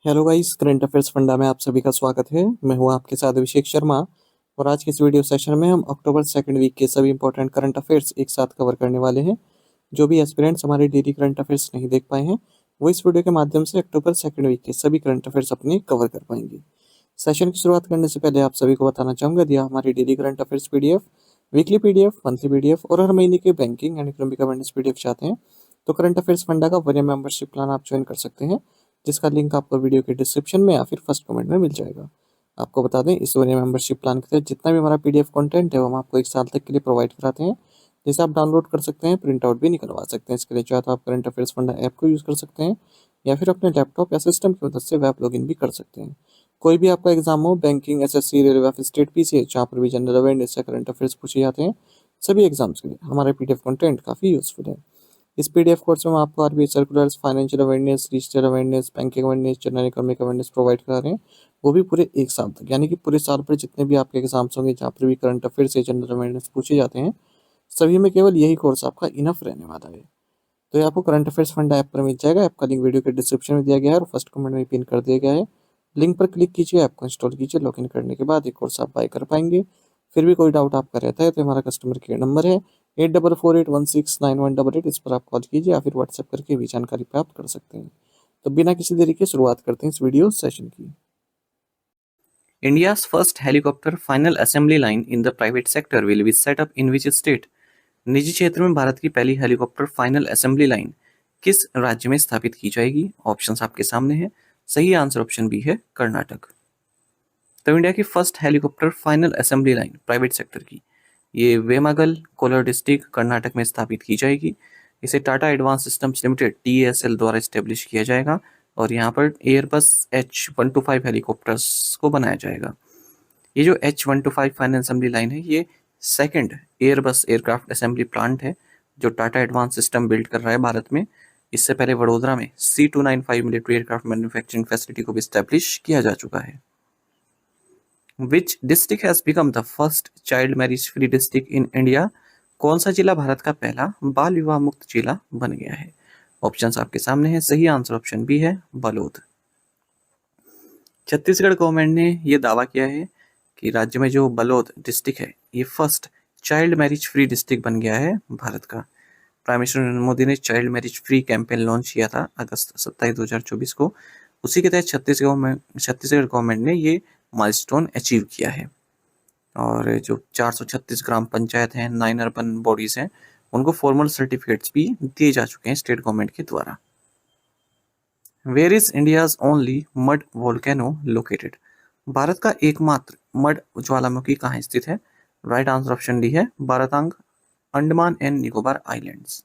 Hello guys, current affairs funda में आप सभी का स्वागत है। मैं हूं आपके साथ अभिषेक शर्मा। और आज के इस वीडियो सेशन में हम अक्टूबर सेकंड वीक के सभी इंपॉर्टेंट करंट अफेयर्स एक साथ कवर करने वाले हैं। जो भी एस्पिरेंट्स हमारे डेली करंट अफेयर्स नहीं देख पाए हैं, वो इस वीडियो के माध्यम से अक्टूबर सेकंड वीक के सभी करंट अफेयर्स अपने कवर कर पाएंगे। सेशन की शुरुआत करने से पहले आप सभी को बताना चाहूंगा, दिया हमारी daily current affairs PDF, weekly PDF, monthly PDF और हर महीने के banking and economic awareness PDF चाहते हैं तो करंट अफेयर्स फंडा का 1 ईयर मेंबरशिप प्लान आप ज्वाइन कर सकते हैं, जिसका लिंक आपको वीडियो के डिस्क्रिप्शन में या फिर फर्स्ट कमेंट में मिल जाएगा। आपको बता दें, इस 1 ईयर मेंबरशिप प्लान के तहत जितना भी हमारा पीडीएफ कंटेंट है वो हम आपको 1 साल तक के लिए प्रोवाइड कराते हैं, जिसे आप डाउनलोड कर सकते हैं, प्रिंट आउट भी निकलवा सकते हैं। इसके लिए चाहे तो आप करंट अफेयर्स फंडा ऐप को यूज़ कर सकते हैं या फिर अपने लैपटॉप या सिस्टम की मदद से वेब लॉगिन भी कर सकते हैं। कोई भी आपका एग्जाम हो, बैंकिंग, एसएससी, रेलवे, फिर स्टेट पीसीए, जहाँ पर भी जनरल अवेयरनेस या करंट अफेयर्स पूछे जाते हैं, सभी एग्जाम्स के लिए हमारा पीडीएफ कंटेंट काफ़ी यूजफुल है। इस पीडीएफ कोर्स में हम आपको RBI circulars, financial awareness, digital awareness, banking awareness, general economic awareness provide करा रहे हैं, वो भी पूरे 1 साल तक। यानी कि पूरे साल पर जितने भी आपके एग्जाम्स होंगे, जहाँ पर भी करंट अफेयर्स या जनरल अवेयरनेस पूछे जाते हैं, सभी में केवल यही कोर्स आपका इनफ रहने वाला है। तो ये आपको करंट अफेयर्स फंड ऐप पर मिल जाएगा। ऐप का लिंक वीडियो के डिस्क्रिप्शन में दिया गया है और फर्स्ट कमेंट में पिन कर दिया गया है। लिंक पर क्लिक कीजिए, ऐप को इंस्टॉल कीजिए। लॉगिन करने के बाद एक कोर्स आप बाय कर पाएंगे। फिर भी कोई डाउट आपका रहता है तो हमारा कस्टमर केयर नंबर है 8448169188। इस पर आप कॉल कीजिए या फिर व्हाट्सएप करके भी जानकारी प्राप्त कर सकते हैं। तो बिना किसी देरी के शुरुआत करते हैं इस वीडियो सेशन की। India's first helicopter final assembly line in the private sector will be set up in which state? निजी क्षेत्र में भारत की पहली हेलीकॉप्टर फाइनल असेंबली लाइन किस राज्य में स्थापित की जाएगी? ऑप्शंस आपके सामने हैं। सही आंसर ऑप्शन बी है कर्नाटक। तो इंडिया की first helicopter final assembly line private sector की ये वेमागल, कोलार डिस्ट्रिक्ट, कर्नाटक में स्थापित की जाएगी। इसे Tata advance systems limited TASL द्वारा स्टेब्लिश किया जाएगा और यहाँ पर एयरबस H125 हेलीकॉप्टर्स को बनाया जाएगा। ये जो H125 फाइनल असेंबली लाइन है, ये second Airbus aircraft assembly plant है जो टाटा एडवांस सिस्टम बिल्ड कर रहा है भारत में। इससे पहले वडोदरा में C295 military aircraft manufacturing facility को भी स्टैब्लिश किया जा चुका है। Which district has become the first child marriage free district in India? कौन सा जिला भारत का पहला बाल विवाह मुक्त जिला बन गया है? ऑप्शंस आपके सामने हैं। सही आंसर ऑप्शन बी है बलौद। छत्तीसगढ़ गवर्नमेंट ने यह दावा किया है कि राज्य में जो बलौद डिस्ट्रिक्ट है, ये first child marriage free district बन गया है भारत का। प्राइम मिनिस्टर नरेंद्र मोदी ने child marriage free campaign launch किया था अगस्त 27 2024 को। उसी के तहत छत्तीसगढ़ गवर्नमेंट ने ये माइलस्टोन अचीव किया है। और जो 436 ग्राम पंचायत हैं, 9 अर्बन बॉडीज हैं, उनको फॉर्मल सर्टिफिकेट्स भी दिए जा चुके हैं स्टेट गवर्नमेंट के द्वारा। Where is India's only mud volcano located? Bharat का एकमात्र मड ज्वालामुखी कहाँ स्थित है? राइट आंसर ऑप्शन डी है बारातांग, अंडमान एंड निकोबार आइलैंड्स।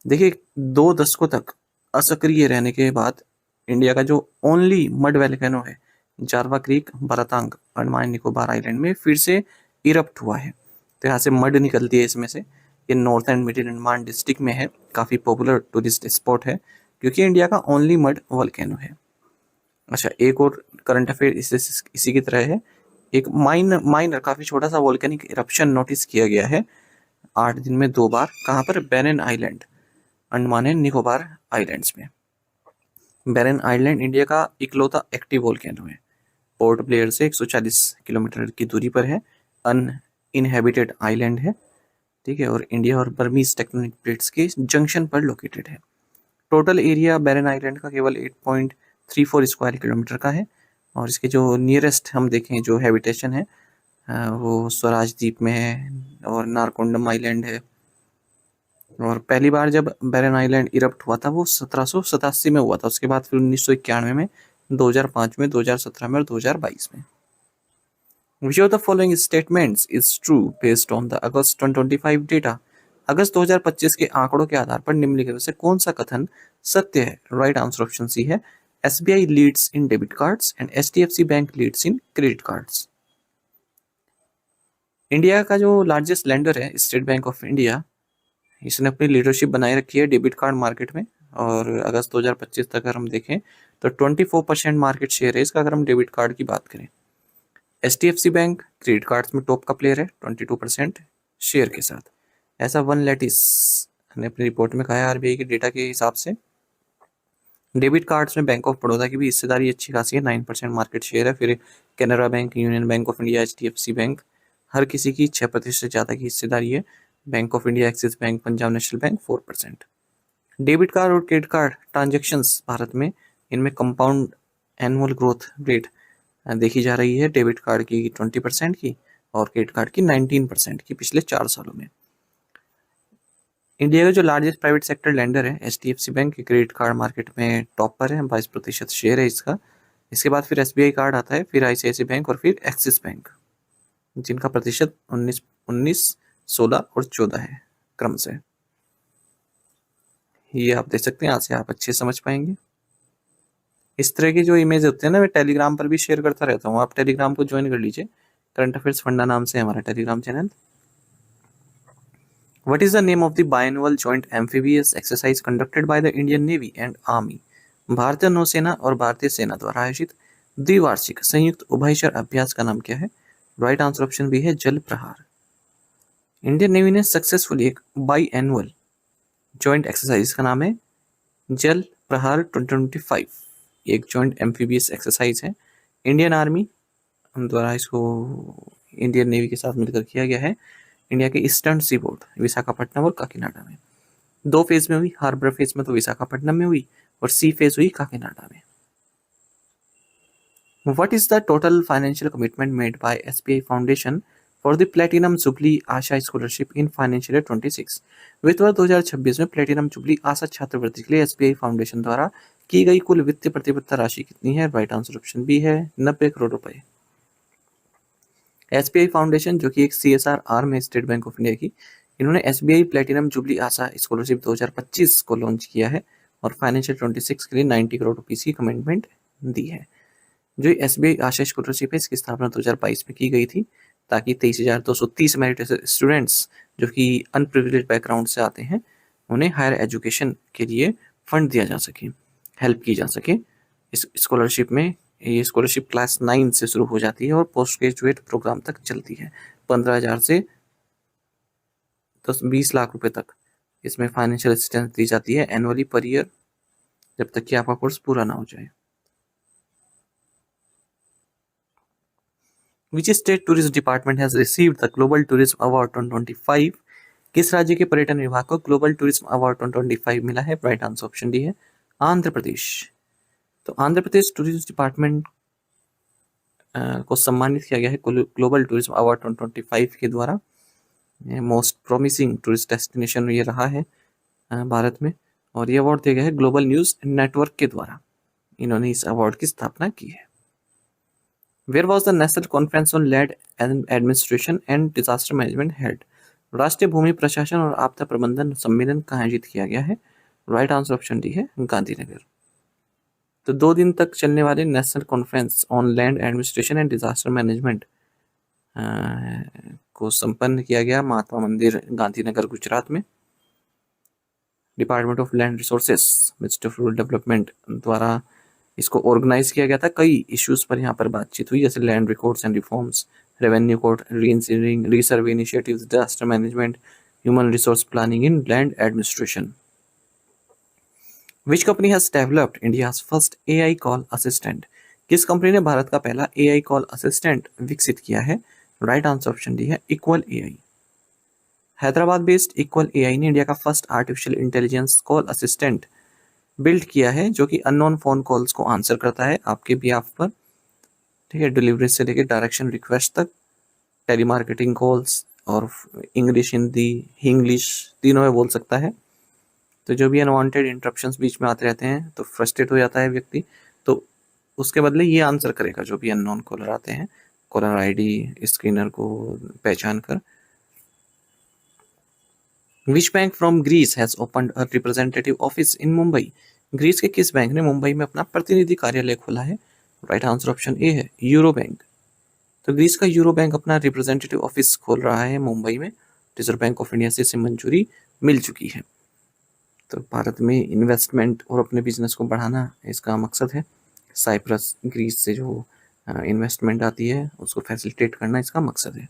देखिए, 2 दशकों तक असक्रिय रहने के बाद इंडिया का जो ओनली मड वोल्केनो है, जारवा क्रीक, बारातांग, अंडमान निकोबार आइलैंड में फिर से इरप्ट हुआ है। तो यहाँ से मड निकलती है इसमें से। ये north and middle Andaman district में है। काफ़ी पॉपुलर टूरिस्ट स्पॉट है क्योंकि इंडिया का ओनली मड वोल्केनो है। अच्छा, एक और करंट अफेयर इसी की तरह है। एक माइनर काफ़ी छोटा सा वोल्केनिक इरप्शन नोटिस किया गया है 8 दिन में 2 बार। कहाँ पर? Beren island, Andaman and Nicobar islands में। बेरेन आइलैंड इंडिया का इकलौता एक्टिव वोल्केनो है। पोर्ट ब्लेयर से 140 किलोमीटर की दूरी पर है। अनइनहेबिटेड आइलैंड है, ठीक है, और इंडिया और बर्मीज टेक्टोनिक प्लेट्स के जंक्शन पर लोकेटेड है। टोटल एरिया बेरेन आइलैंड का केवल 8.34 स्क्वायर किलोमीटर का है। और इसके जो नियरेस्ट हम देखें जो हैबिटेशन है, वो स्वराज द्वीप में है और नारकोंडम आइलैंड है। और पहली बार जब बेरेन आइलैंड इरप्ट हुआ था वो 1787 में हुआ था। उसके बाद फिर 1991 में, 2005 में, 2017 में और 2022 में। Which of the following statements is true based on the August 2025 data? अगस्त 2025 के आंकड़ों के आधार पर निम्नलिखित में से कौन सा कथन सत्य है? राइट आंसर ऑप्शन सी है SBI leads in debit cards and HDFC bank leads in credit cards. India का जो लार्जेस्ट लेंडर है स्टेट बैंक ऑफ इंडिया, इसने अपनी लीडरशिप बनाए रखी है डेबिट कार्ड मार्केट में। और अगस्त 2025 तक अगर हम देखें तो 24% मार्केट शेयर है इसका, अगर हम डेबिट कार्ड की बात करें। HDFC बैंक क्रेडिट कार्ड्स में टॉप का प्लेयर है 22% शेयर के साथ। ऐसा वन लेटिस ने अपनी रिपोर्ट में कहा है RBI के डेटा के हिसाब से। डेबिट कार्ड्स में बैंक ऑफ बड़ौदा की भी हिस्सेदारी अच्छी खासी है, 9% मार्केट शेयर है। फिर Canara bank, union bank of India, HDFC bank, हर किसी की 6% से ज़्यादा की हिस्सेदारी है। Bank of India, axis bank, Punjab national bank 4%। Debit card और क्रेडिट कार्ड ट्रांजेक्शन्स भारत में, इनमें कंपाउंड एनुअल ग्रोथ रेट देखी जा रही है। डेबिट कार्ड की 20% की और क्रेडिट कार्ड की 19% की पिछले 4 सालों में। इंडिया का जो लार्जेस्ट प्राइवेट सेक्टर लेंडर है HDFC bank, credit card market में टॉप पर है, 22% शेयर है इसका। इसके बाद फिर SBI कार्ड आता है, फिर ICICI बैंक और फिर एक्सिस बैंक, जिनका प्रतिशत 19, 16 और 14 है क्रम से। ये आप देख सकते हैं, यहाँ से आप अच्छे समझ पाएंगे। इस तरह की जो इमेज होते हैं ना, मैं टेलीग्राम पर भी शेयर करता रहता हूँ, आप टेलीग्राम को ज्वाइन कर लीजिए। करंट अफेयर्स फंडा नाम से हमारा Telegram channel. What is the name of the biannual joint amphibious exercise conducted by the Indian Navy and Army? भारतीय नौसेना और भारतीय सेना द्वारा आयोजित द्विवार्षिक संयुक्त उभयचर अभ्यास का नाम क्या है? राइट आंसर ऑप्शन बी है जल प्रहार। इंडियन नेवी ने सक्सेसफुली एक बाई एनुअल ज्वाइंट एक्सरसाइज का नाम है जल प्रहार 2025, एक ज्वाइंट एम्फीबियस एक्सरसाइज है। इंडियन आर्मी द्वारा इसको इंडियन नेवी के साथ मिलकर किया गया है। इंडिया के ईस्टर्न सी बोर्ड, विशाखापट्टनम और काकीनाडा में। 2 फेज में हुई, हार्बर फेज में तो विशाखापट्टनम में हुई और सी फेज हुई काकीनाडा में। What is the total financial commitment made by SBI Foundation for the Platinum Jubilee Asha Scholarship in Financial Year 26? वित्त वर्ष 2026 में प्लेटिनम जुबली आशा छात्रवृत्ति के लिए SBI फाउंडेशन द्वारा की गई कुल वित्तीय प्रतिबद्धता राशि कितनी है? राइट आंसर ऑप्शन बी है 90 करोड़ रुपए। SBI फाउंडेशन, जो कि एक CSR आर्म है स्टेट बैंक ऑफ इंडिया की, इन्होंने SBI प्लेटिनम जुबली आशा स्कॉलरशिप 2025 को लॉन्च किया है और फाइनेंशियल 26 के लिए 90 करोड़ रुपीस की कमिटमेंट दी है। जो SBI आशा स्कॉलरशिप है, इसकी स्थापना 2022 में की गई थी ताकि 23,230 मेरिट स्टूडेंट्स जो कि अनप्रिविलेज बैकग्राउंड से आते हैं, उन्हें हायर एजुकेशन के लिए फंड दिया जा सके, हेल्प की जा सके। इस स्कॉलरशिप में ये स्कॉलरशिप क्लास 9 से शुरू हो जाती है और पोस्ट ग्रेजुएट प्रोग्राम तक चलती है। 15,000 से 20 लाख रुपए तक इसमें फाइनेंशियल असिस्टेंस दी जाती है एनुअली पर ईयर, जब तक कि आपका कोर्स पूरा ना हो जाए। Which state tourism department has received the Global Tourism Award 2025? किस राज्य के पर्यटन विभाग को ग्लोबल टूरिज्म अवार्ड 2025 मिला है? राइट आंसर ऑप्शन डी है आंध्र प्रदेश। तो आंध्र प्रदेश टूरिज्म डिपार्टमेंट को सम्मानित किया गया है ग्लोबल टूरिज्म अवार्ड 2025 के द्वारा। मोस्ट प्रोमिसिंग टूरिस्ट डेस्टिनेशन ये रहा है भारत में, और ये अवार्ड दिया गया है ग्लोबल न्यूज नेटवर्क के द्वारा। इन्होंने इस अवार्ड की स्थापना की है। Where was the National Conference on Land Administration and Disaster Management held? राष्ट्रीय भूमि प्रशासन और आपदा प्रबंधन सम्मेलन कहाँ आयोजित किया गया है? राइट आंसर ऑप्शन डी है गांधीनगर। तो 2 दिन तक चलने वाले national conference on land administration and disaster management को संपन्न किया गया महात्मा मंदिर गांधीनगर गुजरात में। Department of land resources, ministry of rural development द्वारा इसको ऑर्गेनाइज किया गया था। कई इश्यूज पर यहाँ पर बातचीत हुई, जैसे land records and reforms, revenue code, reengineering, resurvey initiatives, disaster management, human resource planning in land administration. Which company has developed India's first AI call assistant? किस कंपनी ने भारत का पहला AI कॉल असिस्टेंट विकसित किया है? राइट आंसर ऑप्शन डी है equal AI। Hyderabad based equal AI ने इंडिया का first artificial intelligence call assistant build किया है, जो कि अननोन फोन कॉल्स को आंसर करता है आपके बिहाफ पर, ठीक है, डिलीवरी से लेकर डायरेक्शन रिक्वेस्ट तक, टेलीमार्केटिंग कॉल्स और इंग्लिश, हिंदी, इंग्लिश तीनों में बोल सकता है। तो जो भी अनवांटेड इंटरप्शंस बीच में आते रहते हैं तो फ्रस्ट्रेट हो जाता है व्यक्ति, तो उसके बदले ये आंसर करेगा जो भी अननोन कॉलर आते हैं, कॉलर ID स्क्रीनर को पहचान कर। Which bank from Greece has opened a representative office in Mumbai? Greece के किस बैंक ने मुंबई में अपना प्रतिनिधि कार्यालय खोला है? राइट आंसर ऑप्शन ए है यूरो बैंक। तो ग्रीस का यूरो बैंक अपना रिप्रेजेंटेटिव ऑफिस खोल रहा है मुंबई में। रिजर्व बैंक ऑफ इंडिया से इसे मंजूरी मिल चुकी है। तो भारत में इन्वेस्टमेंट और अपने बिजनेस को बढ़ाना इसका मकसद है। साइप्रस, ग्रीस से जो इन्वेस्टमेंट आती है उसको फैसिलिटेट करना इसका मकसद है।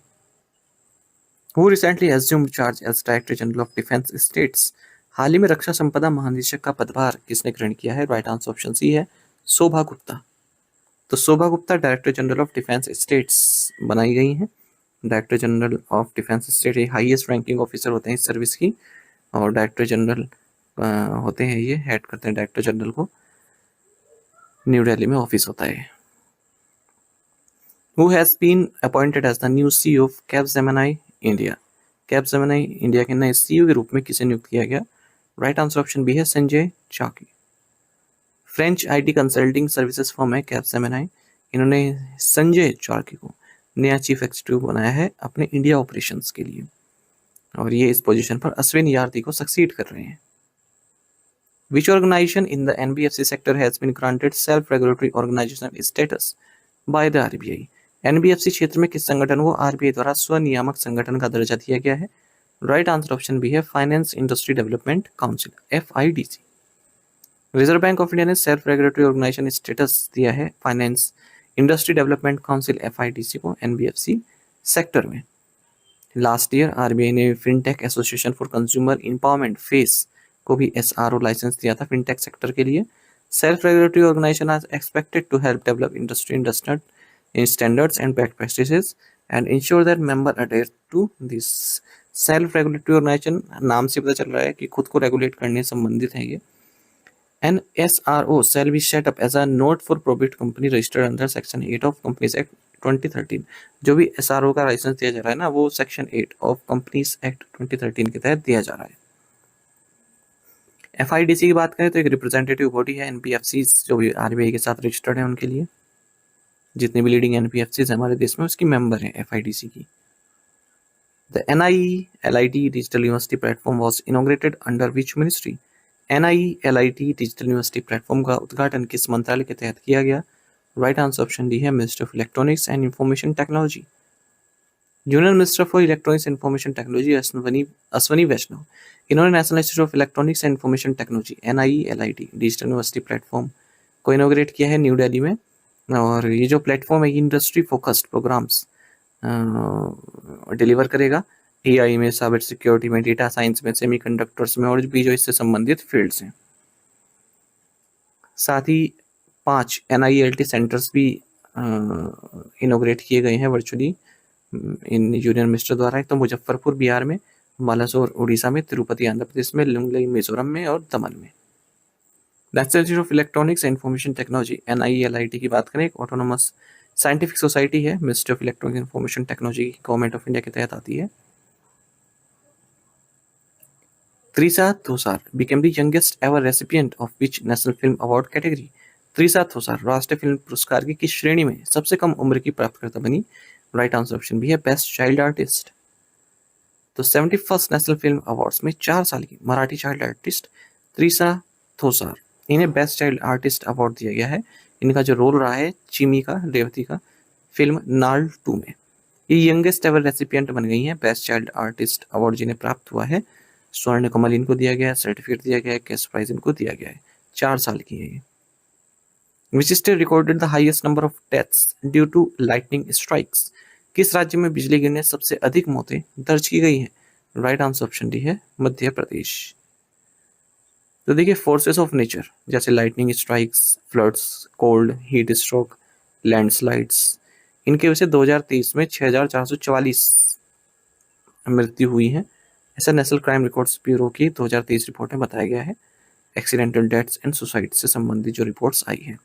Who recently assumed charge as Director General of Defense States? हाल ही में रक्षा संपदा महानिदेशक का पदभार किसने ग्रहण किया है? राइट आंसर ऑप्शन सी है शोभा गुप्ता। तो Shobha Gupta director general of defence estates बनाई गई हैं। Director general of defence estate ये हाईएस्ट रैंकिंग ऑफिसर होते हैं इस सर्विस की, और डायरेक्टर जनरल होते हैं, ये हेड करते हैं डायरेक्टर जनरल को, न्यू दिल्ली में ऑफिस होता है। Who has been appointed as the new CEO of Capgemini India? Capgemini India के नए CEO के रूप में किसे नियुक्त किया गया? राइट आंसर ऑप्शन बी है Sanjay Chaki. French IT consulting services firm है कैपजेमिनी, इन्होंने संजय चाकी को नया चीफ एग्जीक्यूटिव बनाया है अपने इंडिया ऑपरेशंस के लिए, और ये इस पोजीशन पर अश्विन यार्दी को सक्सीड कर रहे हैं। Which organization in the NBFC sector has been granted self-regulatory organization status by the RBI? NBFC क्षेत्र में किस संगठन को RBI द्वारा स्वनियामक संगठन का दर्जा दिया गया है? राइट आंसर ऑप्शन बी है finance industry development council FIDC। Reserve Bank of India ने सेल्फ रेगुलेटरी ऑर्गेनाइजेशन स्टेटस दिया है finance industry development council FIDC को NBFC सेक्टर में। लास्ट ईयर RBI ने fintech association for consumer empowerment face को भी SRO licence दिया था फिनटेक सेक्टर के लिए। Self regulatory organisation are expected to help develop industry in standards and best practices and ensure that member adhere to this। Self regulatory organisation नाम से पता चल रहा है कि खुद को रेगुलेट करने संबंधित है ये। An SRO shall be set up as a not for profit company registered under section 8 of Companies Act 2013। जो भी SRO का लाइसेंस दिया जा रहा है ना, वो सेक्शन 8 ऑफ कंपनीज एक्ट 2013 के तहत दिया जा रहा है। FIDC की बात करें तो एक रिप्रेजेंटेटिव बॉडी है NBFC जो भी RBI के साथ रजिस्टर्ड है उनके लिए, जितने भी लीडिंग NBFCs हमारे देश में उसकी मेंबर हैं FIDC की। The NIELIT digital university platform was inaugurated under which ministry? NIELIT digital university platform का उद्घाटन किस मंत्रालय के तहत किया गया? राइट आंसर ऑप्शन डी है ministry of electronics and information technology. Union minister for electronics and information technology Ashwini Vaishnaw, इन्होंने national institute of electronics and information technology NIELIT digital university platform को इनोग्रेट किया है न्यू दिल्ली में। और ये जो प्लेटफॉर्म है इंडस्ट्री फोकस्ड प्रोग्राम्स डिलीवर करेगा AI में, साइबर सिक्योरिटी में, डेटा साइंस में, सेमीकंडक्टर्स में और भी जो इससे संबंधित फील्ड्स हैं। साथ ही 5 NIELT सेंटर्स भी इनोग्रेट किए गए हैं वर्चुअली इन यूनियन मिनिस्टर द्वारा। एक तो मुजफ्फरपुर बिहार में, बालासोर उड़ीसा में, तिरुपति आंध्र प्रदेश में, लुंगलई मिजोरम में और दमन में। National institute of electronics and information technology NIELIT की बात करें, एक ऑटोनोमस साइंटिफिक सोसाइटी है, ministry of electronics and information technology government of India के तहत आती है। Trisha तोसार became the youngest ever recipient of which national film award category? Trisha तोसार राष्ट्रीय फिल्म पुरस्कार की किस श्रेणी में सबसे कम उम्र की प्राप्तकर्ता बनी? राइट आंसर ऑप्शन भी है बेस्ट चाइल्ड आर्टिस्ट। तो 71st नेशनल फिल्म अवार्ड्स में 4 साल की मराठी चाइल्ड आर्टिस्ट त्रिशा तोसार, इन्हें बेस्ट चाइल्ड आर्टिस्ट अवार्ड दिया गया है। इनका जो रोल रहा है चिमी का, रेवती का, फिल्म नाल 2 में। ये यंगेस्ट एवर रेसिपिएंट बन गई हैं बेस्ट चाइल्ड आर्टिस्ट अवार्ड जिन्हें प्राप्त हुआ है। स्वर्ण कमल इनको दिया गया है, सर्टिफिकेट दिया गया है, कैश प्राइज इनको दिया गया है। 4 साल की है ये। Which state recorded the highest number of deaths due to lightning strikes? किस राज्य में बिजली गिरने सबसे अधिक मौतें दर्ज की गई हैं? राइट आंसर ऑप्शन डी है मध्य प्रदेश। तो देखिए फोर्सेस ऑफ नेचर जैसे lightning strikes, floods, cold, heat stroke, landslides, इनके वजह से 2023 में 6444 मृत्यु हुई है। ऐसा नेशनल क्राइम रिकॉर्ड्स ब्यूरो की 2023 रिपोर्ट में बताया गया है। एक्सीडेंटल डेथ्स एंड सुसाइड से संबंधित जो रिपोर्ट्स आई हैं,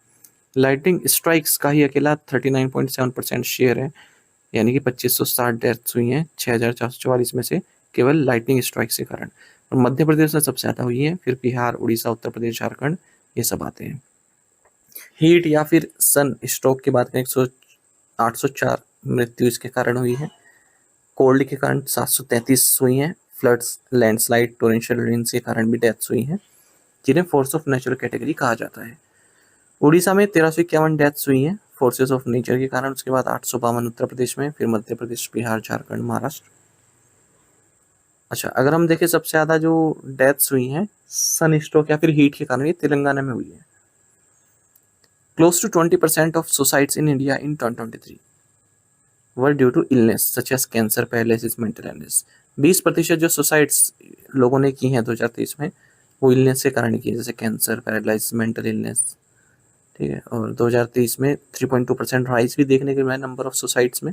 लाइटनिंग स्ट्राइक्स का ही अकेला 39.7% शेयर है, यानी कि 2560 डेथ्स हुई हैं 6444 में से केवल लाइटनिंग स्ट्राइक्स के कारण। और मध्य प्रदेश में सबसे ज़्यादा हुई है, फिर बिहार, उड़ीसा, उत्तर प्रदेश, झारखंड, ये सब आते हैं। हीट या फिर सन स्ट्रोक की बात करें 804 मृत्यु इसके कारण हुई है। कोल्ड के कारण 733 हुई हैं। फ्लड्स, लैंडस्लाइड, टोरेंशियल रेन्स के कारण भी डेथ्स हुई हैं, जिन्हें फोर्स ऑफ नेचर कैटेगरी कहा जाता है। उड़ीसा में 1351 डेथ्स हुई हैं फोर्सेस ऑफ नेचर के कारण। उसके बाद 852 उत्तर प्रदेश में, फिर मध्य प्रदेश, बिहार, झारखंड, महाराष्ट्र। अच्छा, अगर हम देखें सबसे ज़्यादा जो डेथ्स हुई हैं सन स्ट्रोक या फिर हीट के कारण, ये तेलंगाना में हुई है। Close to 20% of suicides in India in 2023 were due to illness such as cancer, paralysis, mental illness. 20% जो सुसाइड्स लोगों ने की हैं 2023 में, वो इलनेस के कारण की है, जैसे कैंसर, पैरालाइसिस, मेंटल इलनेस, ठीक है। और 2023 में 3.2% राइज भी देखने को मिला नंबर ऑफ सुसाइड्स में,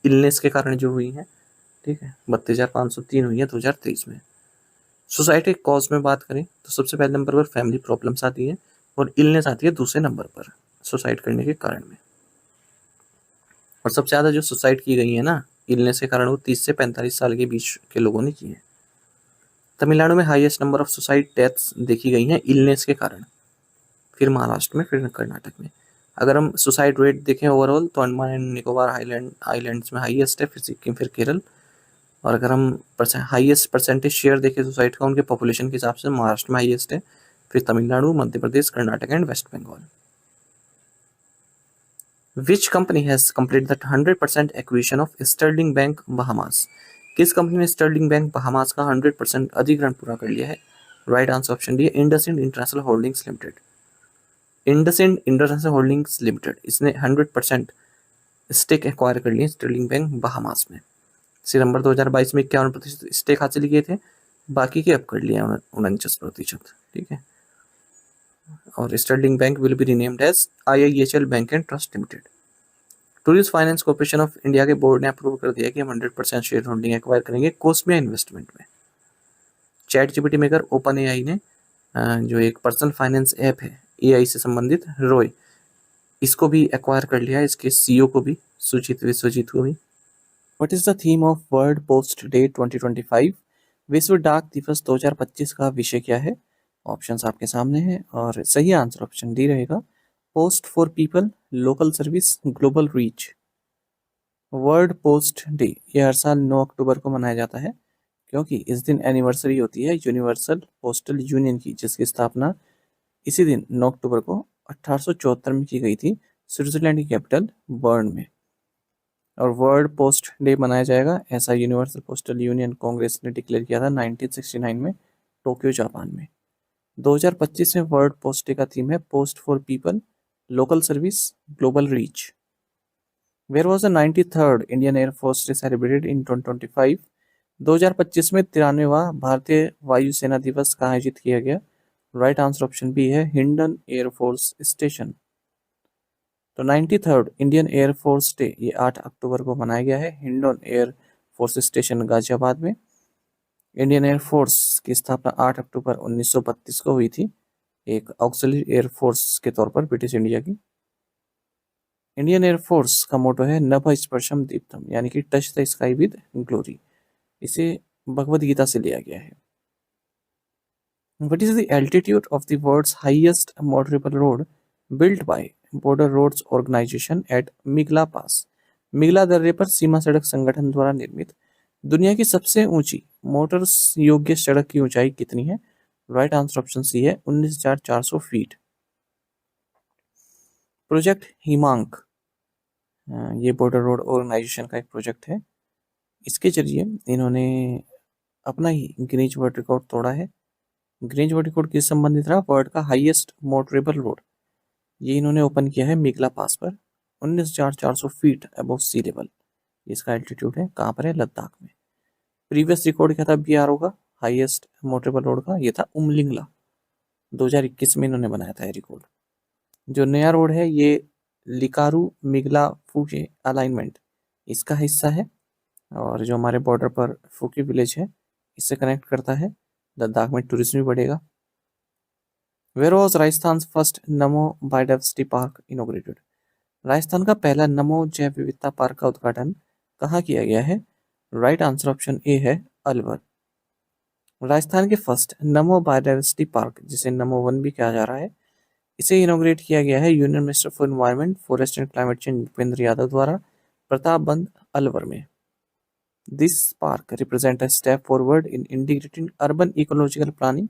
इलनेस के कारण जो हुई है, ठीक है। 32,503 हुई है 2023 में। सुसाइड के कॉज में बात करें तो सबसे पहले नंबर पर फैमिली प्रॉब्लम्स आती है और इलनेस आती है दूसरे नंबर पर सुसाइड करने के कारण में। और सबसे ज़्यादा जो सुसाइड की गई है ना इलनेस के कारण, वो 30 से 45 साल के बीच के लोगों ने की है। तमिलनाडु में highest number of suicide deaths देखी गई हैं इलनेस के कारण, फिर महाराष्ट्र में, फिर कर्नाटक में। अगर हम सुसाइड रेट देखें ओवरऑल तो अंडमान एंड निकोबार आइलैंड्स में हाईएस्ट है, फिर सिक्किम, फिर केरल। और अगर हम हाईएस्ट परसेंटेज शेयर देखें सुसाइड का उनके पॉपुलेशन के हिसाब से, महाराष्ट्र में हाईएस्ट है, फिर Tamil Nadu, Madhya Pradesh, Karnataka and waste Bengal. Which company has completed the 100% acquisition of Sterling Bank Bahamas? किस कंपनी ने स्टर्लिंग बैंक बहामास का 100% अधिग्रहण पूरा कर लिया है? राइट आंसर ऑप्शन डी है IndusInd international holdings limited. IndusInd international holdings limited, इसने 100% स्टेक एक्वायर कर लिए स्टर्लिंग बैंक बहामास में। सितंबर 2022 में 51% स्टेक हासिल किए थे, बाकी के अब कर लिया 49%, ठीक है। और Sterling bank will be renamed as IIHL bank and trust limited. Tourist finance corporation of India के बोर्ड ने अप्रूव कर दिया कि हम 100% शेयर होल्डिंग एक्वायर करेंगे कोस्मिया इन्वेस्टमेंट में। ChatGPT maker OpenAI ने जो एक पर्सनल फाइनेंस ऐप है एआई से संबंधित रोय, इसको भी एक्वायर कर लिया है, इसके सीईओ को भी, सुजीत विश्वजीत को भी। What is the theme of world post day 2025? विश्व डाक दिवस 2025 का विषय क्या है? ऑप्शंस आपके सामने हैं और सही आंसर ऑप्शन डी रहेगा, post for people, local service, global reach. World post day ये हर साल 9 अक्टूबर को मनाया जाता है, क्योंकि इस दिन एनिवर्सरी होती है यूनिवर्सल पोस्टल यूनियन की, जिसकी स्थापना इसी दिन 9 अक्टूबर को 1874 में की गई थी, स्विट्जरलैंड की कैपिटल बर्न में। और वर्ल्ड पोस्ट डे मनाया जाएगा, ऐसा यूनिवर्सल पोस्टल यूनियन कांग्रेस ने डिक्लेयर किया था 1969 में, टोक्यो जापान में। 2025 में वर्ल्ड पोस्ट डे का थीम है post for people, local service, global reach. Where was the 93rd Indian air force day celebrated in 2025? 2025 में 93वां भारतीय वायुसेना दिवस कहाँ आयोजित किया गया? राइट आंसर ऑप्शन बी है हिंडन एयरफोर्स स्टेशन। तो 93rd इंडियन एयरफोर्स डे ये 8 अक्टूबर को मनाया गया है हिंडन एयरफोर्स स्टेशन गाजियाबाद में। इंडियन एयरफोर्स की स्थापना 8 अक्टूबर 1932 को हुई थी, एक ऑक्सिलरी एयरफोर्स के तौर पर ब्रिटिश इंडिया की। इंडियन एयरफोर्स का मोटो है नभ स्पर्शम दीप्तम, यानी कि touch the sky with glory. इसे भगवद गीता से लिया गया है। What is the altitude of the world's highest motorable road built by Border Roads Organization at मिगला पास? मिगला दर्रे पर सीमा सड़क संगठन द्वारा निर्मित दुनिया की सबसे ऊंची मोटर योग्य सड़क की ऊंचाई कितनी है? राइट आंसर ऑप्शन सी है 19,400 फीट। प्रोजेक्ट हिमांक ये बॉर्डर रोड ऑर्गेनाइजेशन का एक प्रोजेक्ट है। इसके जरिए इन्होंने अपना ही गिनीज वर्ल्ड रिकॉर्ड तोड़ा है। गिनीज वर्ल्ड रिकॉर्ड किस संबंधित रहा? वर्ल्ड का हाईएस्ट मोटरेबल रोड, ये इन्होंने ओपन किया है मिगला पास पर, 19,400 फीट अबव सी लेवल इसका एल्टीट्यूड है। कहाँ पर है? लद्दाख में। प्रीवियस रिकॉर्ड क्या था BRO का हाईएस्ट मोटरेबल रोड का? ये था उमलिंगला, 2021 में इन्होंने बनाया था ये रिकॉर्ड। जो नया रोड है ये लिकारु मिगला फूके अलाइनमेंट इसका हिस्सा है, और जो हमारे बॉर्डर पर फूके विलेज है इससे कनेक्ट करता है। लद्दाख में टूरिज्म भी बढ़ेगा। Where was Rajasthan first NaMo biodiversity park inaugurated? Rajasthan का पहला नमो जैव विविधता पार्क का उद्घाटन कहाँ किया गया है? राइट आंसर ऑप्शन ए है अलवर। राजस्थान के फर्स्ट नमो बायोडाइवर्सिटी पार्क, जिसे नमो वन भी कहा जा रहा है, इसे इनोग्रेट किया गया है union minister for environment, forest and climate change Bhupendra Yadav द्वारा प्रतापबंद अलवर में। This park represents a step forward in integrating urban ecological planning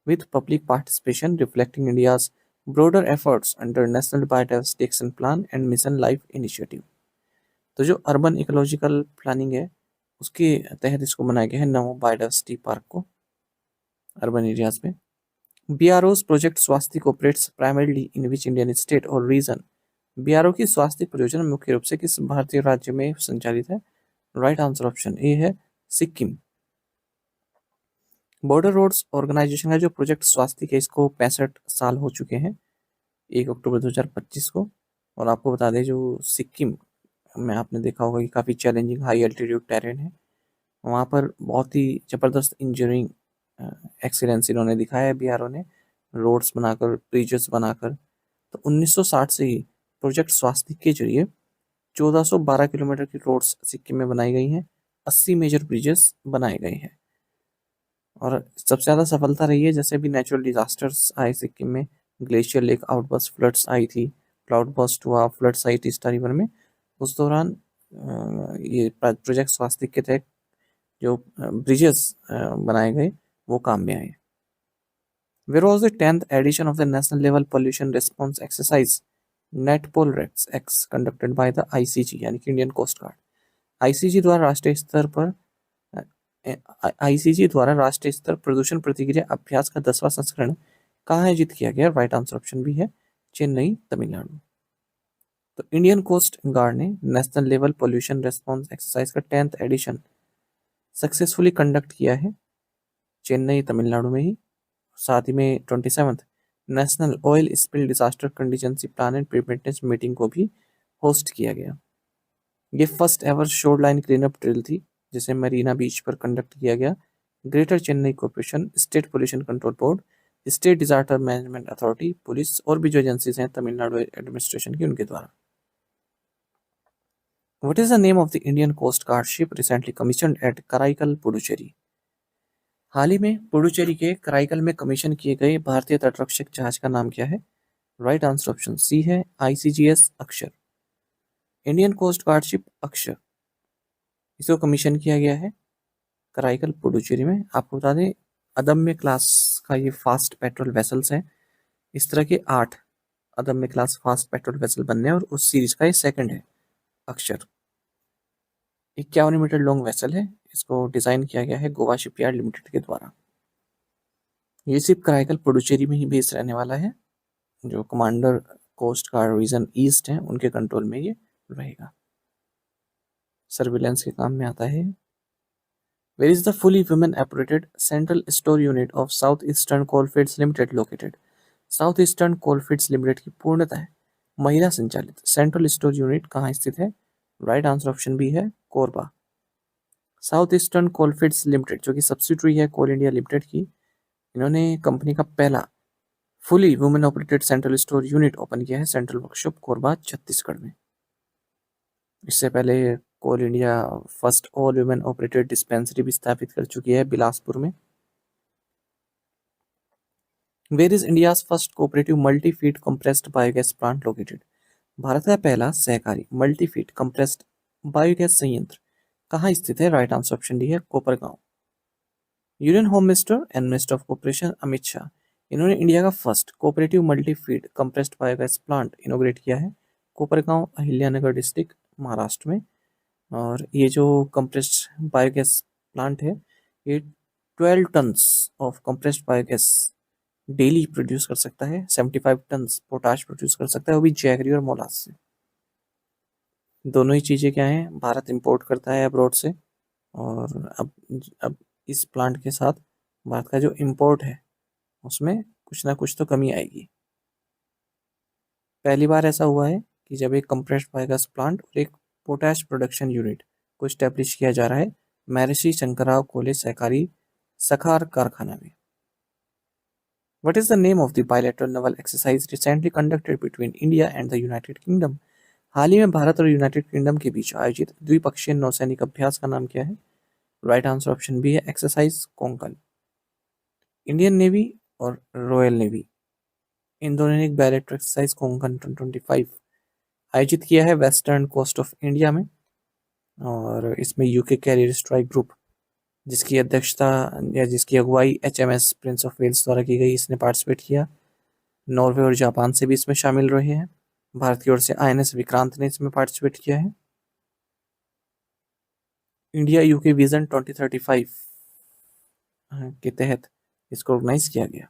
with public participation, reflecting India's broader efforts under National Biodiversity Action Plan and Mission Life Initiative। तो जो urban ecological planning है उसके तहत इसको बनाया गया है नमो बायोडाइवर्सिटी पार्क को अर्बन एरियाज में। BRO's प्रोजेक्ट स्वास्थ्य operates primarily in which Indian state और रीजन? BRO की स्वास्थ्य परियोजना मुख्य रूप से किस भारतीय राज्य में संचालित है? राइट आंसर ऑप्शन ए है सिक्किम। बॉर्डर रोड्स ऑर्गेनाइजेशन का जो प्रोजेक्ट स्वास्तिक है इसको 65 साल हो चुके हैं 1 अक्टूबर 2025 को। और आपको बता दें जो सिक्किम में आपने देखा होगा कि काफ़ी चैलेंजिंग हाई एल्टीट्यूड टेरेन है, वहाँ पर बहुत ही ज़बरदस्त इंजीनियरिंग एक्सीलेंस इन्होंने दिखाया है बीआरओ ने, रोड्स बनाकर, ब्रिजेस बनाकर। तो 1960 से ही प्रोजेक्ट स्वास्तिक के जरिए 1412 किलोमीटर की रोड्स सिक्किम में बनाई गई हैं, 80 मेजर ब्रिजेस बनाए गए हैं। और सबसे ज़्यादा सफलता रही है जैसे भी नेचुरल डिजास्टर्स आए सिक्किम में, ग्लेशियर लेक आउटबर्स्ट, फ्लड्स आई थी, क्लाउड बर्स्ट हुआ, फ्लड्स आई तीस्ता रिवर में, उस दौरान ये प्रोजेक्ट स्वास्तिक के तहत जो ब्रिजेस बनाए गए वो काम में आए। Where was the 10th edition of the National Level Pollution Response Exercise NETPOL X conducted by the ICG यानी कि इंडियन कोस्ट गार्ड। आईसीजी द्वारा राष्ट्रीय स्तर पर आईसीजी द्वारा राष्ट्रीय स्तर प्रदूषण प्रतिक्रिया अभ्यास का 10वां संस्करण कहाँ आयोजित किया गया? राइट आंसर ऑप्शन भी है चेन्नई, तमिलनाडु। तो इंडियन कोस्ट गार्ड ने national level pollution response exercise का 10th एडिशन सक्सेसफुली कंडक्ट किया है चेन्नई, तमिलनाडु में ही। साथ ही में 27th national oil spill disaster contingency plan and preparedness meeting को भी होस्ट किया गया। ये first ever shore line clean up drill थी जिसे मरीना बीच पर कंडक्ट किया गया। Greater Chennai corporation, state pollution control board, state disaster management authority, police और भी जो एजेंसीज हैं तमिलनाडु एडमिनिस्ट्रेशन की, उनके द्वारा। What is the name of the Indian Coast Guard ship recently commissioned at Karaikal, Puducherry? हाल ही में पुडुचेरी के कराईकल में कमीशन किए गए भारतीय तटरक्षक जहाज का नाम क्या है? राइट आंसर ऑप्शन सी है आईसीजीएस अक्षर। इंडियन कोस्ट गार्ड शिप अक्षर, इसको कमीशन किया गया है कराईकल, पुडुचेरी में। आपको बता दें अदम्य क्लास का ये फास्ट पेट्रोल वेसल्स है। इस तरह के 8 अदम्य क्लास फास्ट पेट्रोल वेसल बनने और उस सीरीज का ये सेकंड है अक्षर। 51 मीटर लॉन्ग वेसल है, इसको डिजाइन किया गया है गोवा शिपयार्ड लिमिटेड के द्वारा। ये शिप कराईकल पुडुचेरी में ही बेस रहने वाला है। जो commander coast guard region east है उनके कंट्रोल में ये रहेगा, सर्विलेंस के काम में आता है। Where is the fully women operated central store unit of South Eastern Coalfields Limited located? South Eastern Coalfields Limited की पूर्णतः महिला संचालित सेंट्रल स्टोर यूनिट कहाँ स्थित है? राइट आंसर ऑप्शन बी है Korba. South Eastern Coalfields limited जो कि सब्सिडरी है कोल इंडिया लिमिटेड की, इन्होंने कंपनी का पहला fully women operated central store unit open किया है सेंट्रल वर्कशॉप कोरबा, छत्तीसगढ़ में। इससे पहले coal India first all women operated dispensary भी स्थापित कर चुकी है बिलासपुर में। Where is India's first cooperative multi feed compressed biogas plant located? Bharat का पहला सहकारी मल्टी फीड कंप्रेस्ड बायोगैस संयंत्र कहाँ स्थित है? राइट आंसर ऑप्शन डी है Kopargaon. Union home minister and minister of corporation Amit Shah, इन्होंने इंडिया का first cooperative multi feed compressed biogas plant इनोग्रेट किया है कोपरगांव, अहिल्यानगर डिस्ट्रिक्ट, महाराष्ट्र में। और ये जो कंप्रेस्ड बायोगैस प्लांट है ये 12 tons of compressed biogas daily produce कर सकता है, 75 टन्स पोटाश प्रोड्यूस कर सकता है, वो भी जैगरी और मोलास से। दोनों ही चीज़ें क्या हैं, भारत इंपोर्ट करता है अब्रॉड से। और अब इस प्लांट के साथ भारत का जो इंपोर्ट है उसमें कुछ ना कुछ तो कमी आएगी। पहली बार ऐसा हुआ है कि जब एक कंप्रेस्ड बायोगैस प्लांट और एक पोटैश प्रोडक्शन यूनिट को इस्टेब्लिश किया जा रहा है महर्षि शंकरराव कोले सहकारी सखार कारखाना में। What is the name of the bilateral naval exercise recently conducted between India and the United Kingdom? हाल ही में भारत और यूनाइटेड किंगडम के बीच आयोजित द्विपक्षीय नौसैनिक अभ्यास का नाम क्या है? राइट आंसर ऑप्शन बी है एक्सरसाइज कोंकण। इंडियन नेवी और रॉयल नेवी इन दोनों ने एक बायलैटरल एक्सरसाइज कोंकण 2025 आयोजित किया है वेस्टर्न कोस्ट ऑफ इंडिया में। और इसमें यूके कैरियर स्ट्राइक ग्रुप जिसकी अध्यक्षता या जिसकी अगुवाई HMS प्रिंस ऑफ वेल्स द्वारा की गई, इसने पार्टिसिपेट किया। नॉर्वे और जापान से भी इसमें शामिल रहे हैं। भारत की ओर से INS विक्रांत ने इसमें पार्टिसिपेट किया है। इंडिया यूके विजन 2035 के तहत इसको ऑर्गेनाइज किया गया।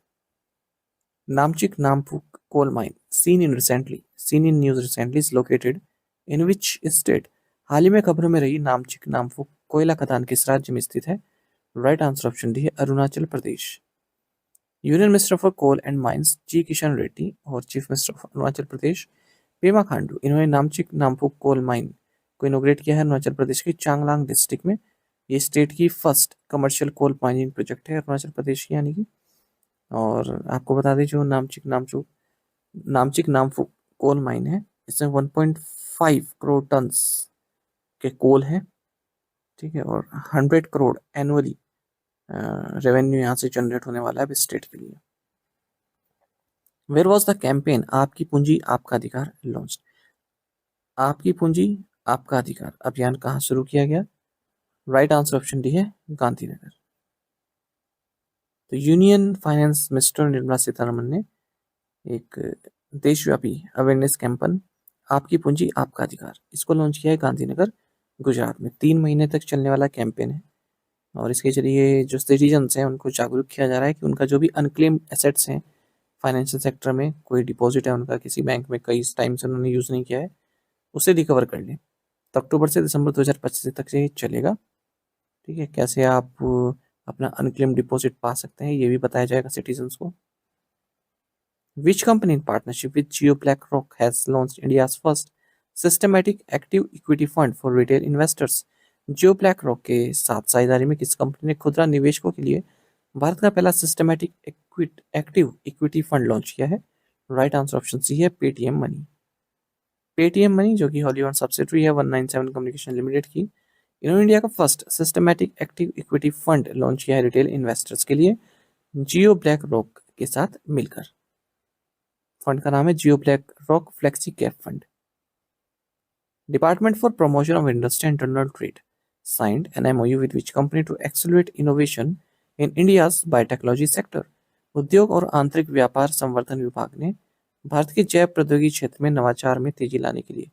Namchik Namphuk coal mine seen in news recently is located in which state? हाल ही में खबरों में रही नामचिक नामपुक कोयला खदान किस राज्य में स्थित है? राइट आंसर ऑप्शन डी है Arunachal Pradesh. Union minister for coal and mines G Kishan Reddy और chief minister of Arunachal Pradesh Pema Khandu, इन्होंने नामचिक नामपुक कोल माइन को इनोग्रेट किया है अरुणाचल प्रदेश के चांगलांग डिस्ट्रिक्ट में। ये स्टेट की first commercial coal mining project है अरुणाचल प्रदेश की, यानी कि। और आपको बता दें जो नामचिक नामपुक कोल माइन है, इसमें 1.5 करोड़ टन्स के कोल है, ठीक है, और 100 करोड़ एनुअली रेवेन्यू यहाँ से जनरेट होने वाला है स्टेट के लिए। वेयर वॉज द कैंपेन आपकी पूंजी आपका अधिकार लॉन्च? आपकी पूंजी आपका अधिकार अभियान कहाँ शुरू किया गया? राइट आंसर ऑप्शन डी है गांधीनगर। तो union finance minister Nirmala Sitharaman ने एक देशव्यापी अवेयरनेस कैंपेन आपकी पूंजी आपका अधिकार, इसको लॉन्च किया है गांधीनगर गुजरात में। 3 महीने तक चलने वाला कैंपेन है और इसके जरिए जो सिटीजन्स हैं उनको जागरूक किया जा रहा है कि उनका जो भी अनक्लेम्ड एसेट्स हैं फाइनेंशियल सेक्टर में, कोई डिपॉजिट है उनका किसी बैंक में कई टाइम से उन्होंने यूज़ नहीं किया है, उसे रिकवर कर लें। तो अक्टूबर से दिसंबर 2025 तक ये चलेगा, ठीक है। कैसे आप अपना अनक्लेम्ड डिपॉजिट पा सकते हैं ये भी बताया जाएगा सिटीजन्स को। Which company in partnership with Geo BlackRock has launched India's first systematic active equity fund for retail investors? Jio black rock के साथ साझेदारी में किस कंपनी ने खुदरा निवेशकों के लिए भारत का पहला systematic active equity fund launch किया है? राइट आंसर ऑप्शन सी है पेटीएम मनी। पेटीएम मनी जो कि हॉली ओन्ड सब्सिडरी है 197 कम्युनिकेशन लिमिटेड की, इन्होंने इंडिया का first systematic active equity fund launch किया है रिटेल इन्वेस्टर्स के लिए जियो ब्लैक रॉक के साथ मिलकर। फंड का नाम है Jio BlackRock flexi cap fund. Department for promotion of industry and internal trade signed an MOU with which company to accelerate innovation in India's biotechnology sector? उद्योग और आंतरिक व्यापार संवर्धन विभाग ने भारत के जैव प्रौद्योगिकी क्षेत्र में नवाचार में तेजी लाने के लिए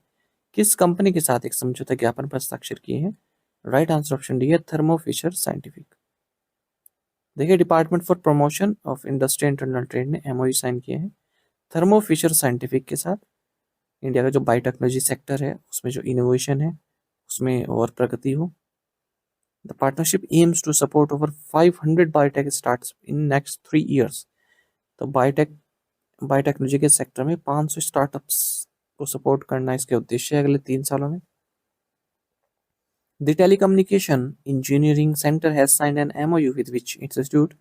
किस कंपनी के साथ एक समझौता ज्ञापन पर हस्ताक्षर किए हैं? राइट आंसर ऑप्शन डी है थर्मो फिशर साइंटिफिक। देखिए, department for promotion of industry and internal trade ने एमओयू साइन किए हैं थर्मो फिशर साइंटिफिक के साथ। इंडिया का जो बायोटेक्नोलॉजी सेक्टर है उसमें जो इनोवेशन है उसमें और प्रगति हो। The partnership aims to support over 500 biotech starts in next 3 years। तो बायोटेक्नोलॉजी के सेक्टर में 500 स्टार्टअप्स को सपोर्ट करना इसके उद्देश्य है अगले 3 सालों में। The telecommunication engineering centre has signed an MOU with which institute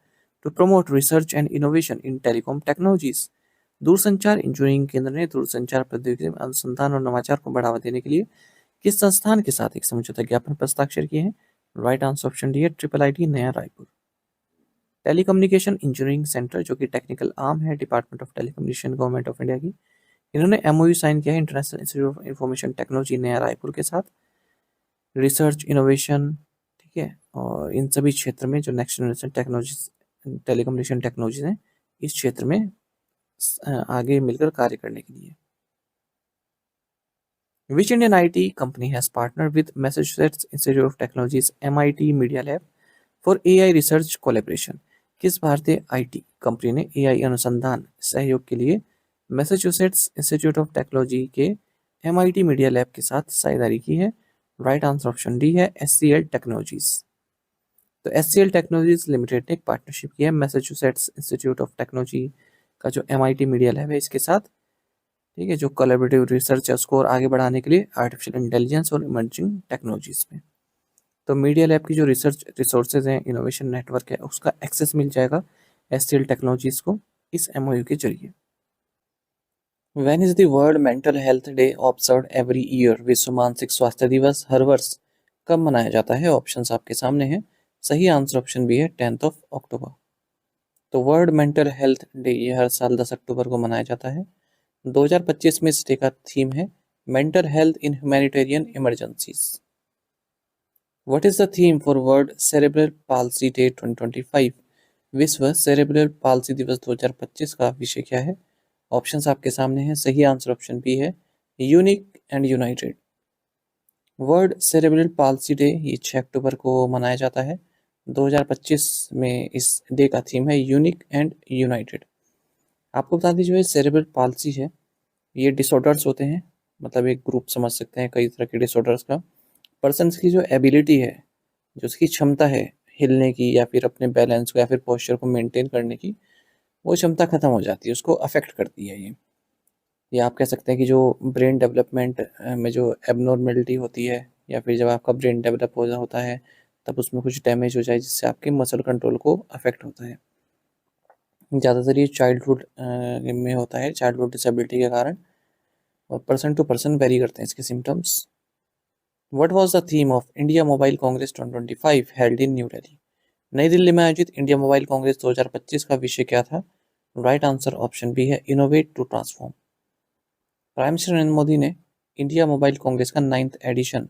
to promote research and innovation in telecom technologies. दूरसंचार इंजीनियरिंग केंद्र ने दूरसंचार प्रौद्योगिकी में अनुसंधान और नवाचार को बढ़ावा देने के लिए किस संस्थान के साथ एक समझौता ज्ञापन पर हस्ताक्षर किए हैं? राइट आंसर ऑप्शन डी है IIIT नया रायपुर। टेलीकम्युनिकेशन इंजीनियरिंग सेंटर जो कि टेक्निकल आर्म है department of telecommunication government of India की, इन्होंने एमओयू साइन किया है international institute of information technology नया रायपुर के साथ। रिसर्च इनोवेशन, ठीक है, और इन सभी क्षेत्र में जो next generation technology telecommunication technologies हैं इस क्षेत्र में आगे मिलकर कार्य करने के लिए। Which Indian IT company has partnered with Massachusetts Institute of Technology's MIT Media Lab for AI research collaboration? किस भारतीय IT कंपनी ने AI अनुसंधान सहयोग के लिए मैसाचुसेट्स इंस्टीट्यूट ऑफ टेक्नोलॉजी के MIT मीडिया लैब के साथ साझेदारी की है? राइट आंसर ऑप्शन डी है SCL टेक्नोलॉजीज। तो SCL टेक्नोलॉजीज लिमिटेड ने एक पार्टनरशिप की है मैसाचुसेट्स इंस्टीट्यूट ऑफ टेक्नोलॉजी का जो MIT मीडिया लैब है इसके साथ, ठीक है, जो कोलैबोरेटिव रिसर्च है उसको और आगे बढ़ाने के लिए आर्टिफिशियल इंटेलिजेंस और इमर्जिंग टेक्नोलॉजीज में। तो मीडिया लैब की जो रिसर्च रिसोर्सेज हैं, इनोवेशन नेटवर्क है, उसका एक्सेस मिल जाएगा SCL टेक्नोलॉजीज को इस MOU के जरिए। When is the world mental health day observed every year? विश्व मानसिक स्वास्थ्य दिवस हर वर्ष कब मनाया जाता है? ऑप्शंस आपके सामने हैं। सही आंसर ऑप्शन बी है 10 अक्टूबर। तो वर्ल्ड मेंटल हेल्थ डे ये हर साल 10 अक्टूबर को मनाया जाता है। 2025 में इस डे का थीम है mental health in humanitarian emergencies. What is the theme for world cerebral palsy day 2025? विश्व सेरेब्रल पाल्सी दिवस 2025 का विषय क्या है? ऑप्शंस आपके सामने हैं। सही आंसर ऑप्शन बी है unique and United. World cerebral palsy day ये 6 अक्टूबर को मनाया जाता है। 2025 में इस डे का थीम है यूनिक एंड यूनाइटेड। आपको बता दी जो है सेरेब्रल पाल्सी है ये डिसऑर्डर्स होते हैं, मतलब एक ग्रुप समझ सकते हैं कई तरह के डिसऑर्डर्स का। पर्सन की जो एबिलिटी है, जो उसकी क्षमता है हिलने की या फिर अपने बैलेंस को या फिर पोस्चर को मेंटेन करने की वो क्षमता खत्म हो जाती है, उसको अफेक्ट करती है ये आप कह सकते हैं कि जो ब्रेन डेवलपमेंट में जो एबनॉर्मेलिटी होती है या फिर जब आपका ब्रेन डेवलप हो होता है तब उसमें कुछ डैमेज हो जाए जिससे आपके मसल कंट्रोल को अफेक्ट होता है। ज़्यादातर ये चाइल्डहुड में होता है, चाइल्डहुड डिसेबिलिटी के कारण, और पर्सन टू पर्सन वेरी करते हैं इसके symptoms. What was the theme of India mobile Congress 2025 held in new Delhi? नई दिल्ली में आयोजित इंडिया मोबाइल कांग्रेस 2025 का विषय क्या था? राइट आंसर ऑप्शन बी है innovate to transform. Prime minister Narendra Modi ने इंडिया मोबाइल कांग्रेस का 9th एडिशन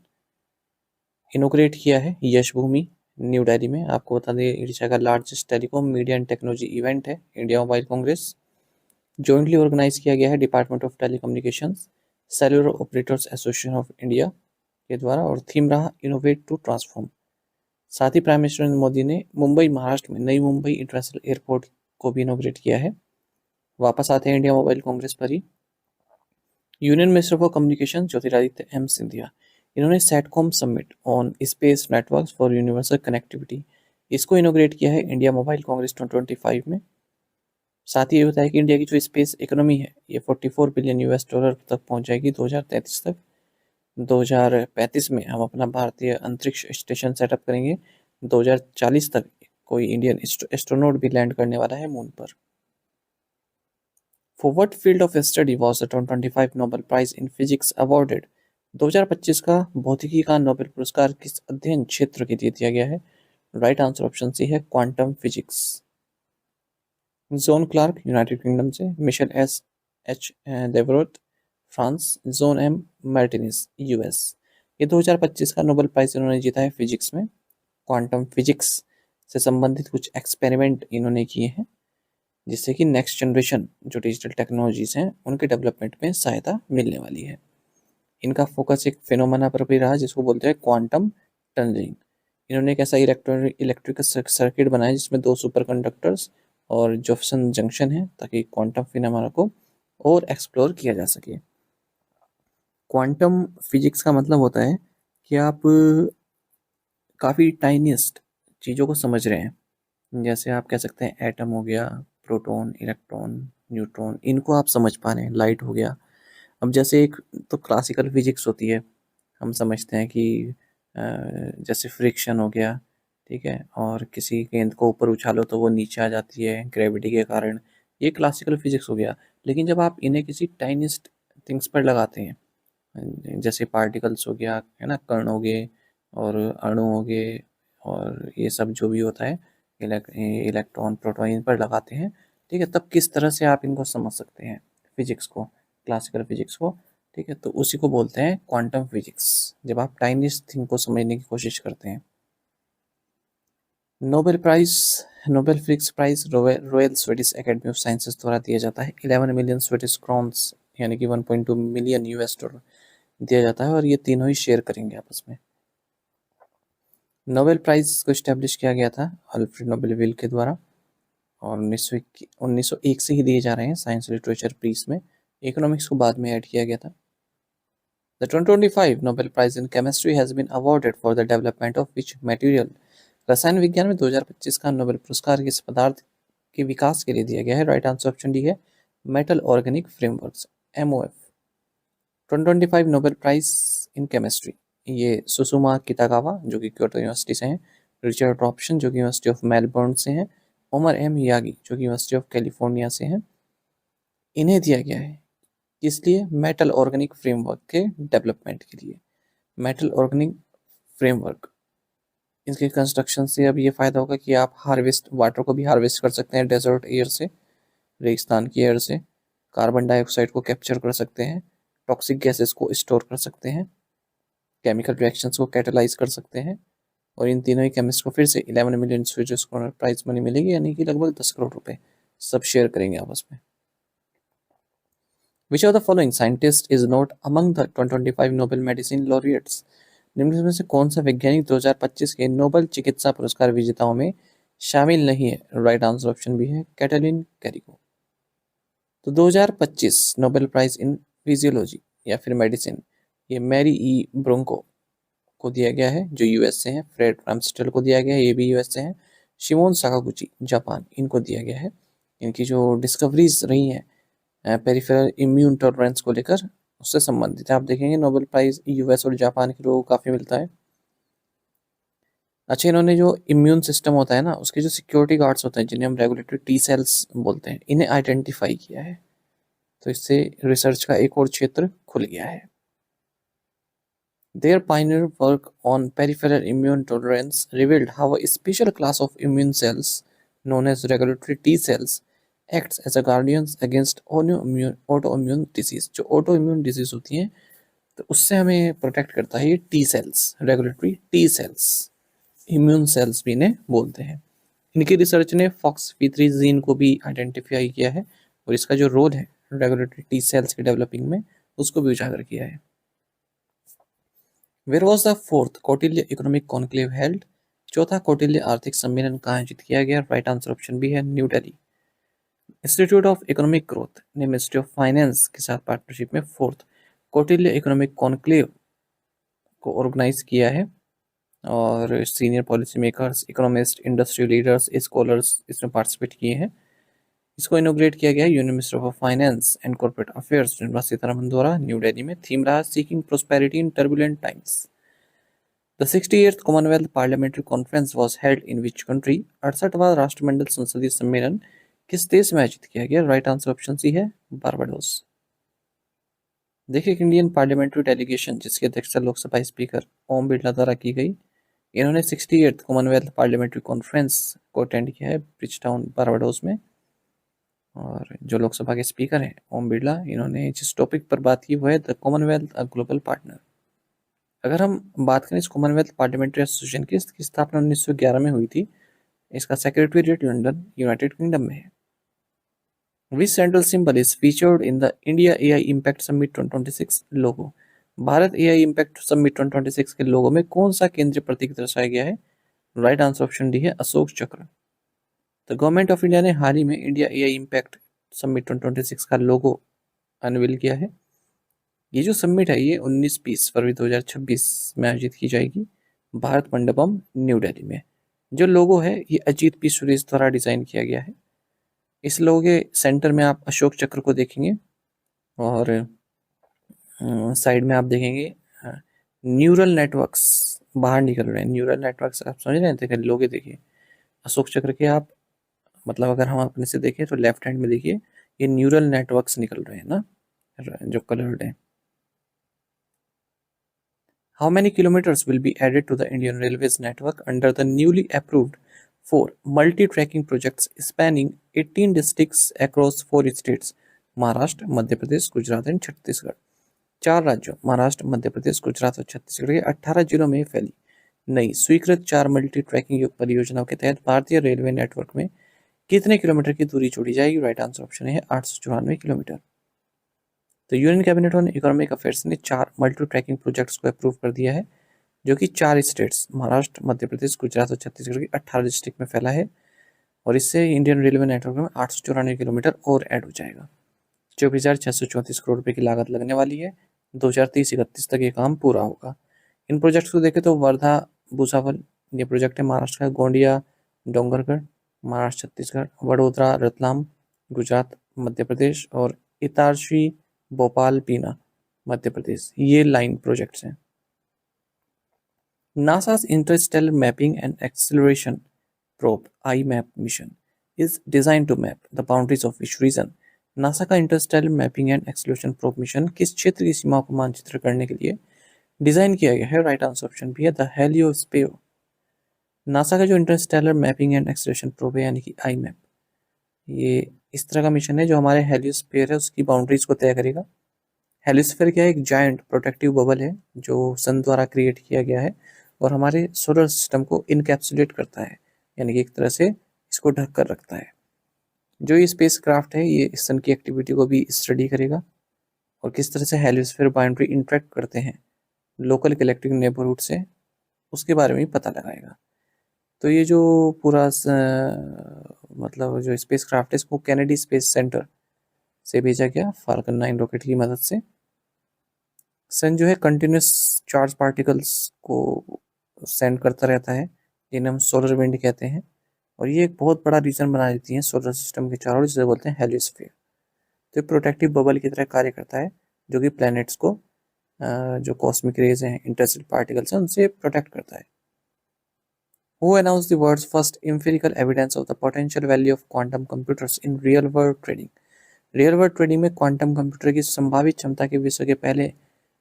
इनोग्रेट किया है यश भूमि न्यू दिल्ली में। आपको बता दें एशिया का largest telecom media and technology event है India mobile congress. Jointly organise किया गया है department of telecommunications, cellular operators association of India के द्वारा, और थीम रहा इनोवेट टू ट्रांसफॉर्म। साथ ही प्राइम मिनिस्टर नरेंद्र मोदी ने मुंबई महाराष्ट्र में नई मुंबई इंटरनेशनल एयरपोर्ट को भी इनोग्रेट किया है। वापस आते हैं इंडिया मोबाइल कांग्रेस पर ही। Union minister for communication Jyotiraditya M Scindia, इन्होंने SATCOM summit on space networks for universal connectivity इसको इनोग्रेट किया है इंडिया मोबाइल कांग्रेस 2025 में। साथ ही ये बताया कि इंडिया की जो स्पेस इकोनॉमी है ये 44 बिलियन यूएस डॉलर तक पहुंच जाएगी 2033 तक। 2035 में हम अपना भारतीय अंतरिक्ष स्टेशन सेटअप करेंगे। 2040 तक कोई इंडियन एस्ट्रोनॉट भी लैंड करने वाला है मून पर। For what field of study was the 2025 Nobel Prize in Physics awarded? 2025 का भौतिकी का नोबेल पुरस्कार किस अध्ययन क्षेत्र के लिए दिया गया है? राइट आंसर ऑप्शन सी है quantum physics. John Clarke United Kingdom से, Michel S H Devoret France, John M Martinis US. ये 2025 का नोबेल प्राइज इन्होंने जीता है फिजिक्स में। क्वांटम फिजिक्स से संबंधित कुछ एक्सपेरिमेंट इन्होंने किए हैं जिससे कि नेक्स्ट जनरेशन जो डिजिटल टेक्नोलॉजीज हैं उनके डेवलपमेंट में सहायता मिलने वाली है। इनका फोकस एक फिनोमेना पर भी रहा जिसको बोलते हैं क्वांटम टनलिंग। इन्होंने एक ऐसा इलेक्ट्रिकल सर्किट बनाया जिसमें 2 सुपर कंडक्टर्स और जॉफसन जंक्शन है ताकि क्वांटम फिनोमेना को और एक्सप्लोर किया जा सके। क्वांटम फिजिक्स का मतलब होता है कि आप काफ़ी टाइनीस्ट चीज़ों को समझ रहे हैं। जैसे आप कह सकते हैं एटम हो गया, प्रोटॉन, इलेक्ट्रॉन, न्यूट्रॉन, इनको आप समझ पा रहे हैं। लाइट हो गया। अब जैसे एक तो क्लासिकल फिजिक्स होती है, हम समझते हैं कि जैसे फ्रिक्शन हो गया, ठीक है, और किसी गेंद को ऊपर उछालो तो वो नीचे आ जाती है ग्रेविटी के कारण, ये क्लासिकल फिजिक्स हो गया। लेकिन जब आप इन्हें किसी टाइनीस्ट थिंग्स पर लगाते हैं, जैसे पार्टिकल्स हो गया, है ना, कण हो गए और अणु हो गए और ये सब जो भी होता है, इलेक्ट्रॉन, प्रोटॉन, इन पर लगाते हैं, ठीक है, तब किस तरह से आप इनको समझ सकते हैं फिजिक्स को, क्लासिकल फिजिक्स को, ठीक है, तो उसी को बोलते हैं क्वांटम फिजिक्स, जब आप टाइनीस्ट थिंग को समझने की कोशिश करते हैं। Nobel prize, Nobel physics prize Royal Swedish Academy of Sciences द्वारा दिया जाता है। 11 मिलियन स्वीडिश क्रॉन्स यानी कि 1.2 मिलियन यूएस डॉलर दिया जाता है और ये तीनों ही शेयर करेंगे आपस में। नोबेल प्राइज को इस्टेब्लिश किया गया था अल्फ्रेड नोबेल विल के द्वारा और 1901 से ही दिए जा रहे हैं साइंस लिटरेचर पीस में। इकोनॉमिक्स को बाद में ऐड किया गया था। The 2025 Nobel prize in chemistry has been awarded for the development of which material? रसायन विज्ञान में 2025 का नोबेल पुरस्कार किस पदार्थ के विकास के लिए दिया गया है? राइट आंसर ऑप्शन डी है metal organic frameworks, MOF। 2025 Nobel prize in chemistry, ये सुसुमा कितागावा जो कि क्योटो यूनिवर्सिटी से हैं, रिचर्ड रॉब्सन जो कि यूनिवर्सिटी ऑफ मेलबोर्न से हैं, ओमर एम यागी जो कि यूनिवर्सिटी ऑफ कैलिफोर्निया से हैं, इन्हें दिया गया है। इसलिए मेटल ऑर्गेनिक फ्रेमवर्क के डेवलपमेंट के लिए। मेटल ऑर्गेनिक फ्रेमवर्क, इसके कंस्ट्रक्शन से अब ये फ़ायदा होगा कि आप हार्वेस्ट वाटर को भी हार्वेस्ट कर सकते हैं डेजर्ट एयर से, रेगिस्तान की एयर से, कार्बन डाइऑक्साइड को कैप्चर कर सकते हैं, टॉक्सिक गैसेस को स्टोर कर सकते हैं, केमिकल रिएक्शंस को कैटेलाइज कर सकते हैं, और इन तीनों ही केमिस्ट को फिर से 11 million Swedish krona prize money मिलेगी यानी कि लगभग 10 करोड़ रुपए सब शेयर करेंगे आपस में। Which of the following scientist is not among the 2025 Nobel Medicine laureates? निम्न में से कौन सा वैज्ञानिक 2025 के नोबेल चिकित्सा पुरस्कार विजेताओं में शामिल नहीं है? राइट आंसर ऑप्शन भी है कैटलिन कैरिको। तो 2025 नोबेल प्राइज इन फिजियोलॉजी या फिर मेडिसिन, ये मैरी ई ब्रोंको को दिया गया है जो यूएस से हैं, फ्रेड रामस्टेल को दिया गया है, ये भी यूएस से हैं, शिमोन साकागुची जापान, इनको दिया गया है। इनकी जो डिस्कवरीज रही हैं पेरिफेरल इम्यून टॉलरेंस को लेकर उससे संबंधित है। आप देखेंगे नोबेल प्राइज यूएस और जापान के लोगों को काफ़ी मिलता है। अच्छा, इन्होंने जो इम्यून सिस्टम होता है ना, उसके जो सिक्योरिटी गार्ड्स होते हैं जिन्हें हम रेगुलेटरी टी सेल्स बोलते हैं, इन्हें आइडेंटिफाई किया है। तो इससे रिसर्च का एक और क्षेत्र खुल गया है। Their pioneer work on peripheral immune tolerance revealed how a special class of immune cells, known as regulatory T cells, acts as a guardians against autoimmune disease। जो autoimmune disease होती हैं तो उससे हमें प्रोटेक्ट करता है ये T cells, regulatory T sales, immune cells भी इन्हें बोलते हैं। इनकी रिसर्च ने FOXP3 जीन को भी आइडेंटिफाई किया है और इसका जो रोल है रेगुलेटरी टी सेल्स के डेवलपिंग में उसको भी उजागर किया है। Where was the fourth Kautilya economic conclave held? चौथा कौटिल्य आर्थिक सम्मेलन कहाँ आयोजित किया गया? राइट आंसर ऑप्शन भी है new Delhi. Institute of economic growth ने मिनिस्ट्री ऑफ फाइनेंस के साथ पार्टनरशिप में फोर्थ कौटिल्य इकोनॉमिक कॉन्क्लेव को ऑर्गेनाइज किया है और senior policy makers, economist, industry leaders, scholars इसमें पार्टिसिपेट किए हैं। इसको इनोग्रेट किया गया union minister of finance and corporate affairs Nirmala Sitharaman द्वारा न्यू दिल्ली में। थीम रहा seeking prosperity in turbulent times. The 68th Commonwealth Parliamentary Conference was held in which country? 68वां राष्ट्रमंडल संसदीय सम्मेलन किस देश में आयोजित किया गया? राइट आंसर ऑप्शन सी है बारबाडोस। देखिए, इंडियन पार्लियामेंट्री डेलीगेशन जिसकी अध्यक्षता लोकसभा स्पीकर ओम बिरला द्वारा की गई, इन्होंने 68th कॉमनवेल्थ पार्लियामेंट्री कॉन्फ्रेंस को अटेंड किया है ब्रिजटाउन बारबाडोस में। और जो लोकसभा के स्पीकर हैं ओम बिरला, इन्होंने जिस टॉपिक पर बात की वो है the Commonwealth a global partner. अगर हम बात करें इस कॉमनवेल्थ पार्लियामेंट्री एसोसिएशन की, इसकी स्थापना 1911 में हुई थी। इसका सेक्रेटरीट लंदन यूनाइटेड किंगडम में है। Which central symbol is featured in the India AI impact summit 2026 logo? Bharat AI impact summit 2026 के लोगो में कौन सा केंद्रीय प्रतीक दर्शाया गया है? राइट आंसर ऑप्शन डी है अशोक चक्र। तो गवर्नमेंट ऑफ इंडिया ने हाल ही में इंडिया एआई इम्पैक्ट समिट 2026 का लोगो अनवील किया है। ये जो समिट है ये 19-20 फरवरी 2026 में आयोजित की जाएगी भारत मंडपम न्यू दिल्ली में। जो लोगो है ये अजीत पी सुरेश द्वारा डिजाइन किया गया है। इस लोगो के सेंटर में आप अशोक चक्र को देखेंगे और साइड में आप देखेंगे न्यूरल नेटवर्क्स बाहर निकल रहे हैं। न्यूरल नेटवर्क्स आप समझ रहे हैं? देखिए लोगे, देखिए अशोक चक्र के आप मतलब अगर हम अपने से देखें तो लेफ्ट हैंड में देखिए ये न्यूरल नेटवर्क्स निकल रहे हैं ना, जो कलर्ड है। How many kilometers will be added to the Indian Railways network under the newly approved 4 multi-tracking projects spanning 18 districts across 4 states? Maharashtra, Madhya Pradesh, Gujarat and Chhattisgarh. 4 राज्यों महाराष्ट्र, मध्य प्रदेश, गुजरात और छत्तीसगढ़ के 18 जिलों में फैली नई स्वीकृत 4 मल्टी ट्रैकिंग युक्त परियोजनाओं के तहत भारतीय रेलवे नेटवर्क में कितने किलोमीटर की दूरी जोड़ी जाएगी? राइट आंसर ऑप्शन है 894 किलोमीटर। तो union cabinet on economic affairs ने 4 मल्टी ट्रैकिंग प्रोजेक्ट्स को अप्रूव कर दिया है जो कि 4 स्टेट्स महाराष्ट्र, मध्य प्रदेश, गुजरात और छत्तीसगढ़ की 18 डिस्ट्रिक्ट में फैला है। और इससे इंडियन रेलवे नेटवर्क में 894 किलोमीटर और ऐड हो जाएगा। 24,634 करोड़ रुपए की लागत लगने वाली है। 2030-31 तक ये काम पूरा होगा। इन प्रोजेक्ट्स को देखें तो वर्धा भुसावल ये प्रोजेक्ट है महाराष्ट्र का, गोंडिया डोंगरगढ़ महाराष्ट्र छत्तीसगढ़, वडोदरा रतलाम गुजरात मध्य प्रदेश और इटारसी भोपाल बीना मध्य प्रदेश, ये लाइन प्रोजेक्ट्स हैं। NASA's Interstellar Mapping and Acceleration Probe (IMAP) mission is designed to map the boundaries of which region? NASA का interstellar mapping and acceleration probe mission किस क्षेत्र की सीमाओं को मानचित्र करने के लिए डिजाइन किया गया है? राइट आंसर ऑप्शन भी है द हेलियोस्फीयर। नासा का जो Interstellar mapping and acceleration probe है यानी कि IMAP, ये इस तरह का मिशन है जो हमारे हेलियोस्फीयर है उसकी बाउंड्रीज को तय करेगा। हेलियोस्फीयर क्या है? एक जायंट प्रोटेक्टिव बबल है जो सन द्वारा क्रिएट किया गया है और हमारे सोलर सिस्टम को इनकैप्सुलेट करता है, यानी कि एक तरह से इसको ढक कर रखता है। जो ये स्पेस क्राफ्ट है ये सन की एक्टिविटी को भी स्टडी करेगा और किस तरह से हेलियोस्फीयर बाउंड्री इंटरेक्ट करते हैं लोकल इलेक्ट्रिक नेबरहुड से, उसके बारे में भी पता लगाएगा। तो ये जो पूरा मतलब जो स्पेस क्राफ्ट है इसको कैनेडी स्पेस सेंटर से भेजा गया फाल्कन 9 रॉकेट की मदद से। सन जो है कंटिन्यूस चार्ज पार्टिकल्स को सेंड करता रहता है, जिन्हें हम सोलर विंड कहते हैं, और ये एक बहुत बड़ा रीजन बना देती है सोलर सिस्टम के चारों ओर, जिसे बोलते हैं हेलियोस्फीयर। तो ये प्रोटेक्टिव बबल की तरह कार्य करता है, जो कि प्लैनेट्स को जो कॉस्मिक रेज हैं, इंटरस्टेलर पार्टिकल्स हैं, उनसे प्रोटेक्ट करता है। Who announced the world's first empirical evidence of the potential value of quantum computers in real world trading? Real world trading में क्वांटम कंप्यूटर की संभावित क्षमता के विषय के पहले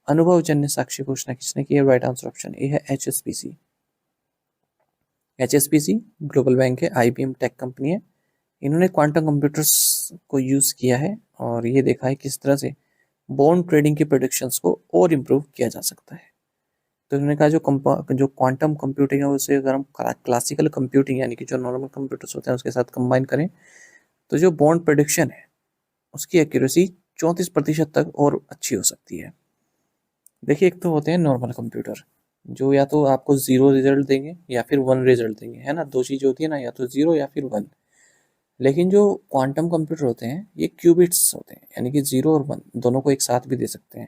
अनुभवजन्य साक्ष्य घोषणा किसने की है? राइट आंसर ऑप्शन ए है HSBC। HSBC ग्लोबल बैंक है, IBM टेक कंपनी है। इन्होंने क्वांटम कंप्यूटर्स को यूज़ किया है और ये देखा है किस तरह से बॉन्ड ट्रेडिंग की प्रेडिक्शंस को और इम्प्रूव किया जा सकता है। तो उन्होंने कहा जो क्वांटम कंप्यूटिंग है उसे अगर हम क्लासिकल कंप्यूटिंग यानी कि जो नॉर्मल कंप्यूटर्स होते हैं उसके साथ कंबाइन करें, तो जो बॉन्ड प्रेडिक्शन है उसकी एक्यूरेसी 34% तक और अच्छी हो सकती है। देखिए, एक तो होते हैं नॉर्मल कंप्यूटर, जो या तो आपको 0 रिजल्ट देंगे या फिर 1 रिजल्ट देंगे, है ना, 2 चीज़ होती है ना, या तो 0 या फिर 1। लेकिन जो क्वांटम कंप्यूटर होते हैं ये क्यूबिट्स होते हैं, यानी कि 0 और 1 दोनों को एक साथ भी दे सकते हैं,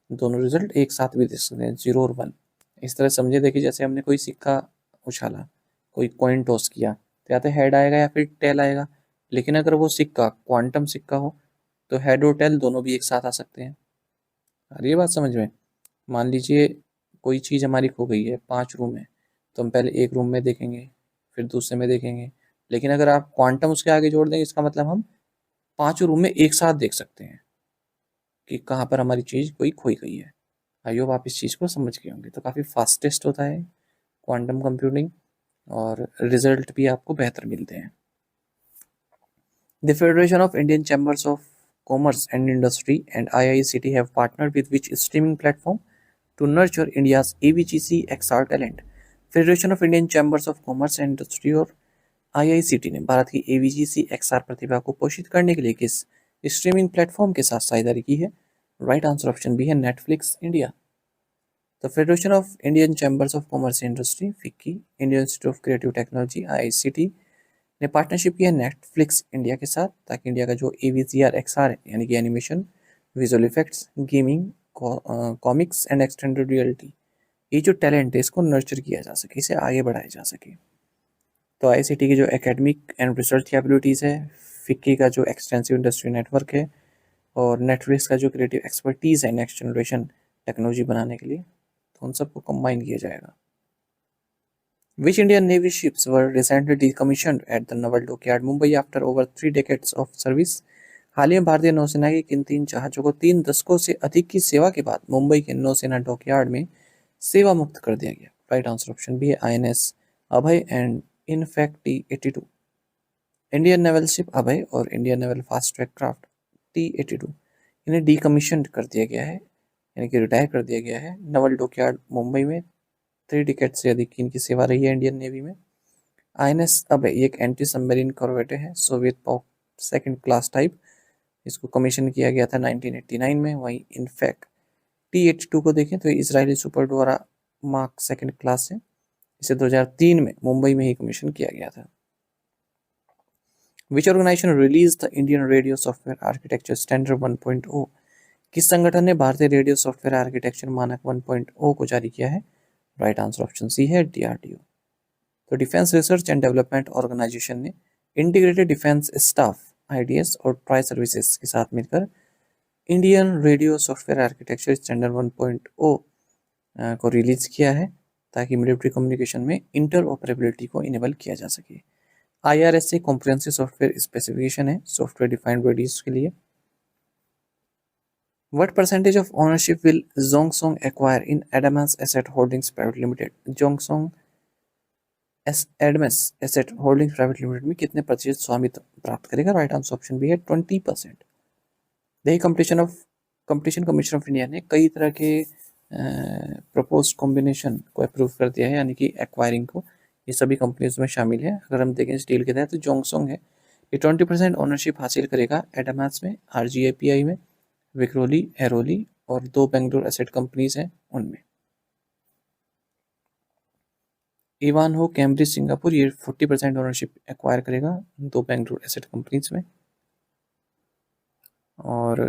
दोनों रिजल्ट एक साथ भी दे सकते हैं, 0 और 1। इस तरह समझे, देखिए जैसे हमने कोई सिक्का उछाला, कोई कॉइन टॉस किया, तो या तो हेड आएगा या फिर टेल आएगा। लेकिन अगर वो सिक्का क्वांटम सिक्का हो तो हेड और टेल दोनों भी एक साथ आ सकते हैं। और ये बात समझ में, मान लीजिए कोई चीज़ हमारी खो गई है 5 रूम में, तो हम पहले एक रूम में देखेंगे, फिर दूसरे में देखेंगे। लेकिन अगर आप क्वांटम उसके आगे जोड़ देंगे, इसका मतलब हम 5 रूम में एक साथ देख सकते हैं कि कहाँ पर हमारी चीज़ कोई खोई गई है। आई होप आप इस चीज़ को समझ गए होंगे। तो काफ़ी फास्टेस्ट होता है क्वांटम कंप्यूटिंग और रिजल्ट भी आपको बेहतर मिलते हैं। The Federation of Indian Chambers of Commerce and Industry and IICT have partnered with which streaming platform to nurture India's AVGC XR talent? Federation of Indian chambers of commerce and industry और IICT ने भारत की AVGC XR प्रतिभा को पोषित करने के लिए किस streaming platform के साथ साझेदारी की है? राइट आंसर ऑप्शन बी है Netflix India. The federation of Indian chambers of commerce and industry FICCI, Indian Institute of creative technology IICT ने पार्टनरशिप किया नेटफ्लिक्स इंडिया के साथ, ताकि इंडिया का जो AVCR XR है, यानी कि animation, visual effects, gaming, comics and extended reality, ये जो टैलेंट है इसको नर्चर किया जा सके, इसे आगे बढ़ाया जा सके। तो IICT की जो एकेडमिक एंड रिसर्च कैपेबिलिटीज़ है, फिक्की का जो एक्सटेंसिव इंडस्ट्री नेटवर्क है, और नेटफ्लिक्स का जो क्रिएटिव एक्सपर्टीज़ है नेक्स्ट जनरेशन टेक्नोलॉजी बनाने के लिए, तो उन सबको कंबाइन किया जाएगा। Which Indian Navy ships were recently decommissioned at the Naval Dockyard, Mumbai after over 3 decades of service? हाल ही में भारतीय नौसेना की किन 3 जहाजों को 3 दशकों से अधिक की सेवा के बाद मुंबई के नौसेना डॉकयार्ड में सेवा मुक्त कर दिया गया? राइट आंसर ऑप्शन बी है INS अभय एंड इनफैक्ट T-82। Indian naval ship Abhay और Indian naval fast track craft T-82 इन्हें डीकमीशन कर दिया गया है, यानी कि रिटायर कर दिया गया है नवल डॉकयार्ड मुंबई में। 3 डिकेड से अधिक की इनकी सेवा रही है इंडियन नेवी में। INS अभय एक एंटी सबमरीन कॉर्वेट है, Soviet pop second class type. इसको कमीशन किया गया था 1989 में। वहीं इनफैक्ट T-82 को देखें तो इजरायली सुपर डोरा मार्क सेकंड क्लास है, इसे 2003 में मुंबई में ही कमीशन किया गया था। Which organisation released the Indian radio software architecture standard 1.0? किस संगठन ने भारतीय रेडियो सॉफ्टवेयर आर्किटेक्चर मानक 1.0 को जारी किया है? राइट आंसर ऑप्शन सी है DRDO। तो defence research and development organisation ने इंटीग्रेटेड डिफेंस स्टाफ IDS और ट्राई सर्विसेज के साथ मिलकर Indian radio software architecture standard 1.0 को रिलीज किया है, ताकि मिलिट्री कम्युनिकेशन में इंटरऑपरेबिलिटी को इनेबल किया जा सके। IRSA कॉम्प्रिहेंसिव सॉफ्टवेयर स्पेसिफिकेशन है सॉफ्टवेयर डिफाइंड रेडियोस के लिए। What percentage of ownership will Zhongsong acquire in Adams Asset Holdings Private Limited? Zhongsong Adamas asset holdings private limited में कितने प्रतिशत स्वामित्व प्राप्त करेगा? राइट आंसर ऑप्शन बी है 20%। देखिए, कंपटीशन कमीशन ऑफ इंडिया ने कई तरह के प्रपोज कॉम्बिनेशन को अप्रूव कर दिया है, यानी कि एक्वायरिंग को। ये सभी कंपनीज में शामिल है। अगर हम देखें इस डील के तहत, तो जोंगसोंग है, ये 20% ओनरशिप हासिल करेगा एडामास में, RGAPI में, विक्रोली, एरोली और 2 बेंगलुरु एसेट कंपनीज हैं उनमें। इवान हो कैम्ब्रिज सिंगापुर, ये 40% ओनरशिप एक्वायर करेगा 2 बेंगलुरु एसेट कंपनीज में। और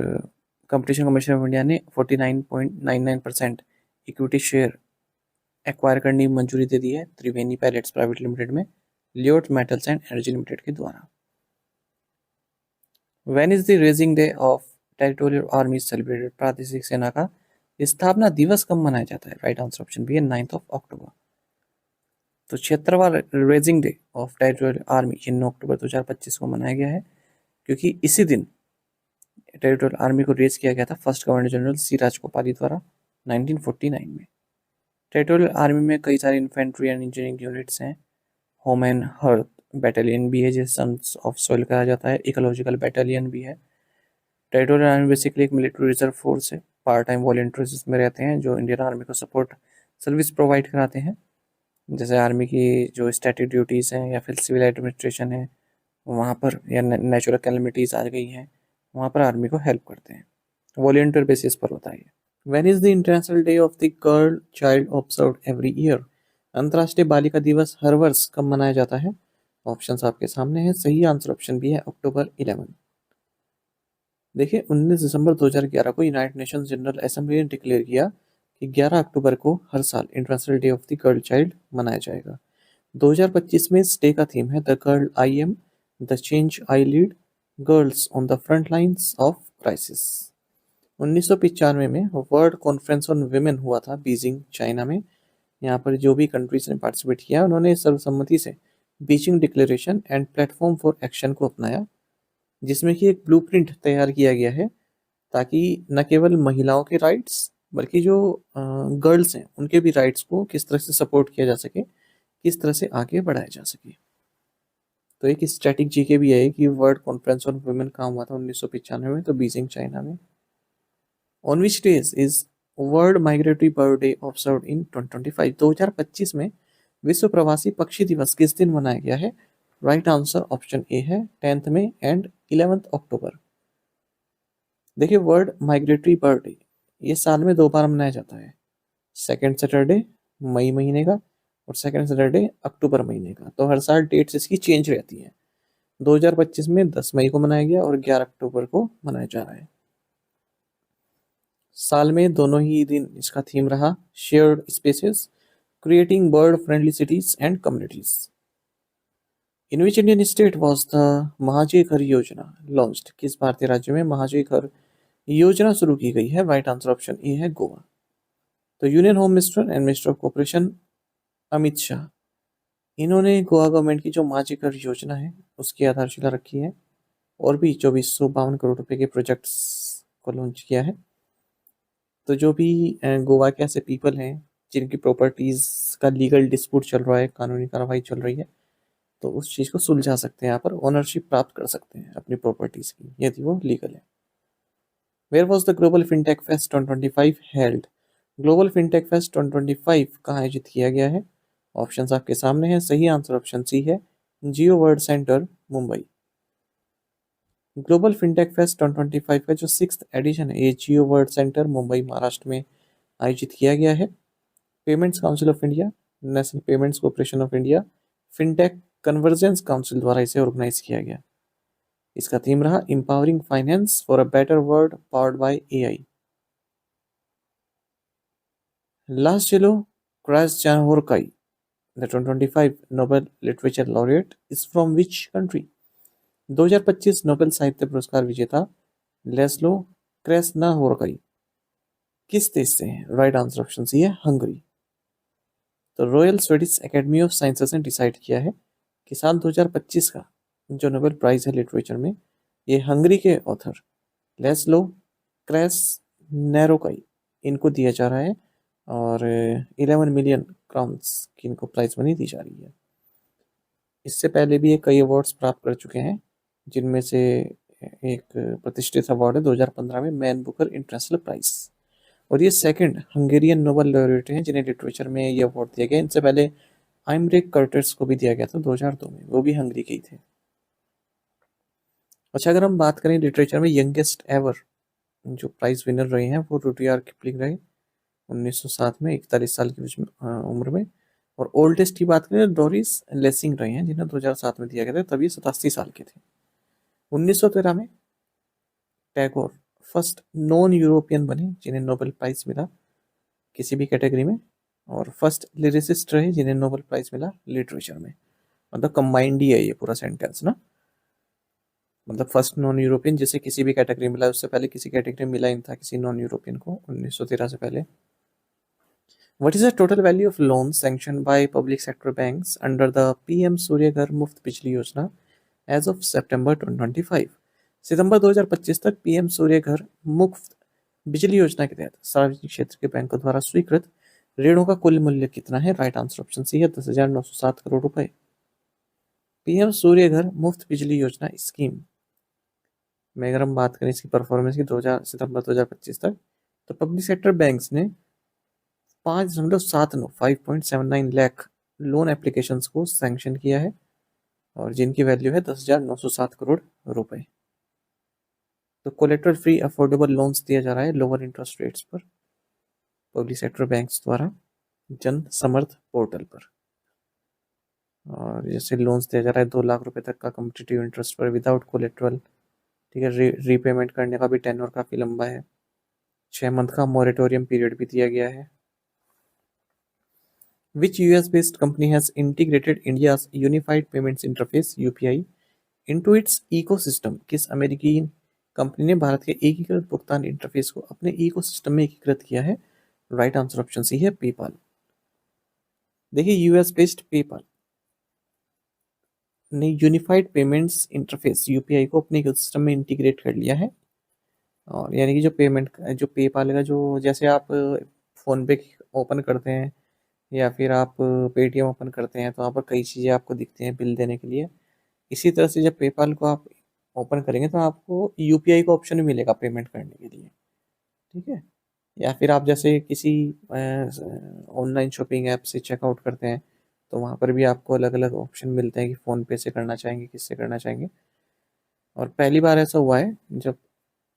कंपटीशन कमीशन ऑफ इंडिया ने 49.99% इक्विटी शेयर एक्वायर करने की मंजूरी दे दी है त्रिवेणी पैलेट्स प्राइवेट लिमिटेड में Lyot metals and energy limited के द्वारा। When is the raising day of territorial army celebrated? प्रादेशिक सेना का स्थापना दिवस कब मनाया जाता है? राइट आंसर ऑप्शन बी है 9 अक्टूबर। तो 76वां raising day of territorial army 9 अक्टूबर 2025 को मनाया गया है, क्योंकि इसी दिन टेरिटोरियल आर्मी को रेज किया गया था फर्स्ट गवर्नर जनरल सी राजगोपाली द्वारा 1949 में। टेरिटोरियल आर्मी में कई सारे इन्फेंट्री एंड इंजीनियरिंग यूनिट्स हैं। होम एंड हर्थ बैटालियन भी है, जिसे सन्स ऑफ सॉइल कहा जाता है। इकोलॉजिकल बैटालियन भी है। टेरिटोरियल आर्मी बेसिकली एक मिलिट्री रिजर्व फोर्स है, पार्ट टाइम वॉलंटियर्स इसमें रहते हैं जो इंडियन आर्मी को सपोर्ट सर्विस प्रोवाइड कराते हैं। जैसे आर्मी की जो स्टैटिक ड्यूटीज़ हैं या फिर सिविल एडमिनिस्ट्रेशन है वहाँ पर, या नेचुरल कैलमिटीज़ आ गई हैं वहाँ पर आर्मी को हेल्प करते हैं। वॉलंटियर बेसिस पर होता है। When is the international day of the girl child observed every year? अंतर्राष्ट्रीय बालिका दिवस हर वर्ष कब मनाया जाता है? ऑप्शंस आपके सामने हैं। सही आंसर ऑप्शन बी है अक्टूबर 11। देखिए 19 दिसंबर 2011 को यूनाइटेड नेशंस जनरल असेंबली ने डिक्लेयर किया कि 11 अक्टूबर को हर साल international day of the girl child मनाया जाएगा। 2025 में इस डे का थीम है the girl I am, the change I lead, girls on the front lines of crisis. 1995 में वर्ल्ड कॉन्फ्रेंस ऑन विमेन हुआ था बीजिंग चाइना में। यहाँ पर जो भी कंट्रीज ने पार्टिसिपेट किया उन्होंने सर्वसम्मति से Beijing declaration and platform for action को अपनाया, जिसमें कि एक ब्लूप्रिंट तैयार किया गया है ताकि न केवल महिलाओं के राइट्स बल्कि जो गर्ल्स हैं उनके भी राइट्स को किस तरह से सपोर्ट किया जा सके, किस तरह से आगे बढ़ाया जा सके। तो एक स्टैटिक जीके भी है कि वर्ल्ड कॉन्फ्रेंस ऑन वुमेन कहाँ हुआ था 1995 में, तो बीजिंग चाइना में। On which days is world migratory bird day observed in 2025? 2025 में विश्व प्रवासी पक्षी दिवस किस दिन मनाया गया है? राइट आंसर ऑप्शन ए है 10 में एंड 11 अक्टूबर। देखिए वर्ल्ड माइग्रेटरी बर्ड डे ये साल में 2 बार मनाया जाता है, सेकेंड सैटरडे मई महीने का और सेकेंड सैटरडे अक्टूबर महीने का। तो हर साल डेट्स इसकी चेंज रहती हैं। 2025 में 10 मई को मनाया गया और 11 अक्टूबर को मनाया जा रहा है। साल में दोनों ही दिन इसका थीम रहा shared spaces, creating bird friendly cities and communities. In which Indian state was the महाजय घर योजना लॉन्च्ड? किस भारतीय राज्य में महाजय घर योजना शुरू की गई है? राइट आंसर ऑप्शन ए है गोवा। तो union home minister and minister of corporation Amit Shah, इन्होंने गोवा गवर्नमेंट की जो महाजय घर योजना है उसकी आधारशिला रखी है और भी 2452 करोड़ रुपए के प्रोजेक्ट्स को लॉन्च किया है। तो जो भी गोवा के ऐसे पीपल हैं जिनकी प्रॉपर्टीज का लीगल डिस्प्यूट चल रहा है, कानूनी कार्रवाई चल रही है, तो उस चीज़ को सुलझा सकते हैं, यहाँ पर ओनरशिप प्राप्त कर सकते हैं अपनी प्रॉपर्टीज की यदि वो लीगल है। Where was the global fintech fest 2025 held? Global fintech fest 2025 कहाँ आयोजित किया गया है? ऑप्शंस आपके सामने हैं। सही आंसर ऑप्शन सी है Jio world centre Mumbai. Global fintech fest 2025 का जो 6th एडिशन है ये जियो वर्ल्ड सेंटर मुंबई महाराष्ट्र में आयोजित किया गया है। Payments council of India, national payments corporation of India, fintech convergence council द्वारा इसे ऑर्गेनाइज किया गया। इसका थीम रहा empowering finance for a better world powered by AI. Laszlo Krasznahorkai, the 2025 Nobel Literature Laureate is from which country? 2025 Nobel साहित्य पुरस्कार विजेता लेस्लो क्रेस्नाहोरकाई किस देश से हैं? राइट आंसर ऑप्शन सी है हंगरी। तो royal Swedish Academy of sciences ने डिसाइड किया है कि साल 2025 का जो नोबेल प्राइज है लिटरेचर में ये हंगरी के ऑथर लेस्लो क्रेस्नाहोरकाई इनको दिया जा रहा है और 11 मिलियन क्राउन्स की इनको प्राइज मनी दी जा रही है। इससे पहले भी ये कई अवार्ड्स प्राप्त कर चुके हैं, जिनमें से एक प्रतिष्ठित अवार्ड है 2015 में मैन बुकर इंटरनेशनल प्राइज, और ये सेकंड हंगेरियन नोबेल लॉरेट हैं जिन्हें लिटरेचर में ये अवार्ड दिया गया। इनसे पहले आइमरेक कर्टस को भी दिया गया था 2002 में, वो भी हंगरी के ही थे। अच्छा अगर हम बात करें लिटरेचर में यंगेस्ट एवर जो प्राइज विनर रहे हैं वो रुडयार्ड किपलिंग रहे 1907 में 41 साल की उम्र में, और ओल्डेस्ट की बात करें डोरिस लेसिंग रहे हैं जिन्हें 2007 में दिया गया था, तभी 87 साल के थे। 1913 में टैगोर फर्स्ट नॉन यूरोपियन बने जिन्हें नोबेल प्राइज मिला किसी भी कैटेगरी में, और फर्स्ट लिरिसिस्ट रहे जिन्हें नोबेल प्राइज मिला लिटरेचर में। मतलब कंबाइंड ही है ये पूरा सेंटेंस ना, मतलब फर्स्ट नॉन यूरोपियन जिसे किसी भी कैटेगरी मिला, उससे पहले किसी कैटेगरी मिला ही नहीं था किसी नॉन यूरोपियन को 1913 से पहले। What is the total value of loans sanctioned by public sector banks under the PM सूर्य घर मुफ्त बिजली योजना as of September 2025? सितंबर 2025 तक पीएम सूर्य घर मुफ्त बिजली योजना के तहत सार्वजनिक क्षेत्र के बैंकों द्वारा स्वीकृत ऋणों का कुल मूल्य कितना है? राइट आंसर ऑप्शन सी है 10,907 करोड़ रुपए। पीएम सूर्य घर मुफ्त बिजली योजना स्कीम में अगर हम बात करें इसकी परफॉर्मेंस की 2000 सितंबर 2025 तक, तो पब्लिक सेक्टर बैंक्स ने 5.79 लाख लोन एप्लीकेशंस को सैंक्शन किया है और जिनकी वैल्यू है 10,907 करोड़ रुपए। तो कोलेटरल फ्री अफोर्डेबल लोन्स दिया जा रहा है लोअर इंटरेस्ट रेट्स पर पब्लिक सेक्टर बैंक्स द्वारा जन समर्थ पोर्टल पर। और जैसे लोन्स दिया जा रहा है 2 लाख रुपए तक का कम्पिटिटिव इंटरेस्ट पर विदाउट कोलेटरल, ठीक है। रीपेमेंट करने का भी टेन्योर काफ़ी लंबा है, 6 मंथ का मोरेटोरियम पीरियड भी दिया गया है। Which US-based company has integrated India's Unified Payments Interface (UPI) into its ecosystem? किस अमेरिकी कंपनी ने भारत के एकीकृत भुगतान इंटरफेस को अपने इकोसिस्टम में एकीकृत किया है? राइट आंसर ऑप्शन सी है पेपाल। देखिए यूएस बेस्ड पेपाल ने यूनिफाइड पेमेंट्स इंटरफेस यूपीआई को अपने इकोसिस्टम में इंटीग्रेट कर लिया है। और यानी कि जो पेपाल का जो जैसे आप फ़ोन पे ओपन करते हैं या फिर आप पेटीएम ओपन करते हैं तो वहाँ पर कई चीज़ें आपको दिखती हैं बिल देने के लिए। इसी तरह से जब पेपाल को आप ओपन करेंगे तो आपको यूपीआई का ऑप्शन भी मिलेगा पेमेंट करने के लिए, ठीक है। या फिर आप जैसे किसी ऑनलाइन शॉपिंग ऐप से चेकआउट करते हैं तो वहाँ पर भी आपको अलग अलग ऑप्शन मिलते हैं कि फ़ोन पे से करना चाहेंगे, किससे करना चाहेंगे। और पहली बार ऐसा हुआ है जब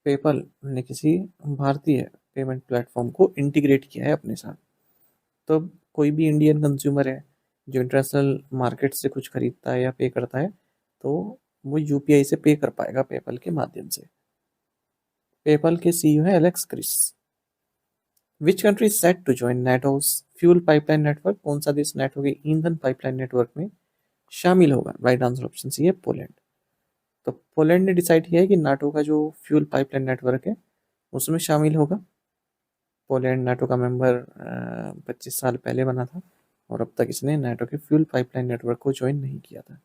पेपल ने किसी भारतीय पेमेंट प्लेटफॉर्म को इंटीग्रेट किया है अपने साथ। तो कोई भी इंडियन कंज्यूमर है जो इंटरनेशनल मार्केट से कुछ खरीदता है या पे करता है तो वो यूपीआई से पे कर पाएगा पेपल के माध्यम से। पेपल के सीईओ है Alex Chris. Which country is set to join NATO's fuel pipeline network? कौन सा देश नाटो के ईंधन पाइपलाइन नेटवर्क में शामिल होगा? राइट आंसर ऑप्शन सी है पोलैंड। तो पोलैंड ने डिसाइड किया है कि नाटो का जो फ्यूल पाइपलाइन नेटवर्क है उसमें शामिल होगा। पोलैंड नाटो का मेंबर 25 साल पहले बना था और अब तक इसने नाटो के फ्यूल पाइपलाइन नेटवर्क को ज्वाइन नहीं किया था।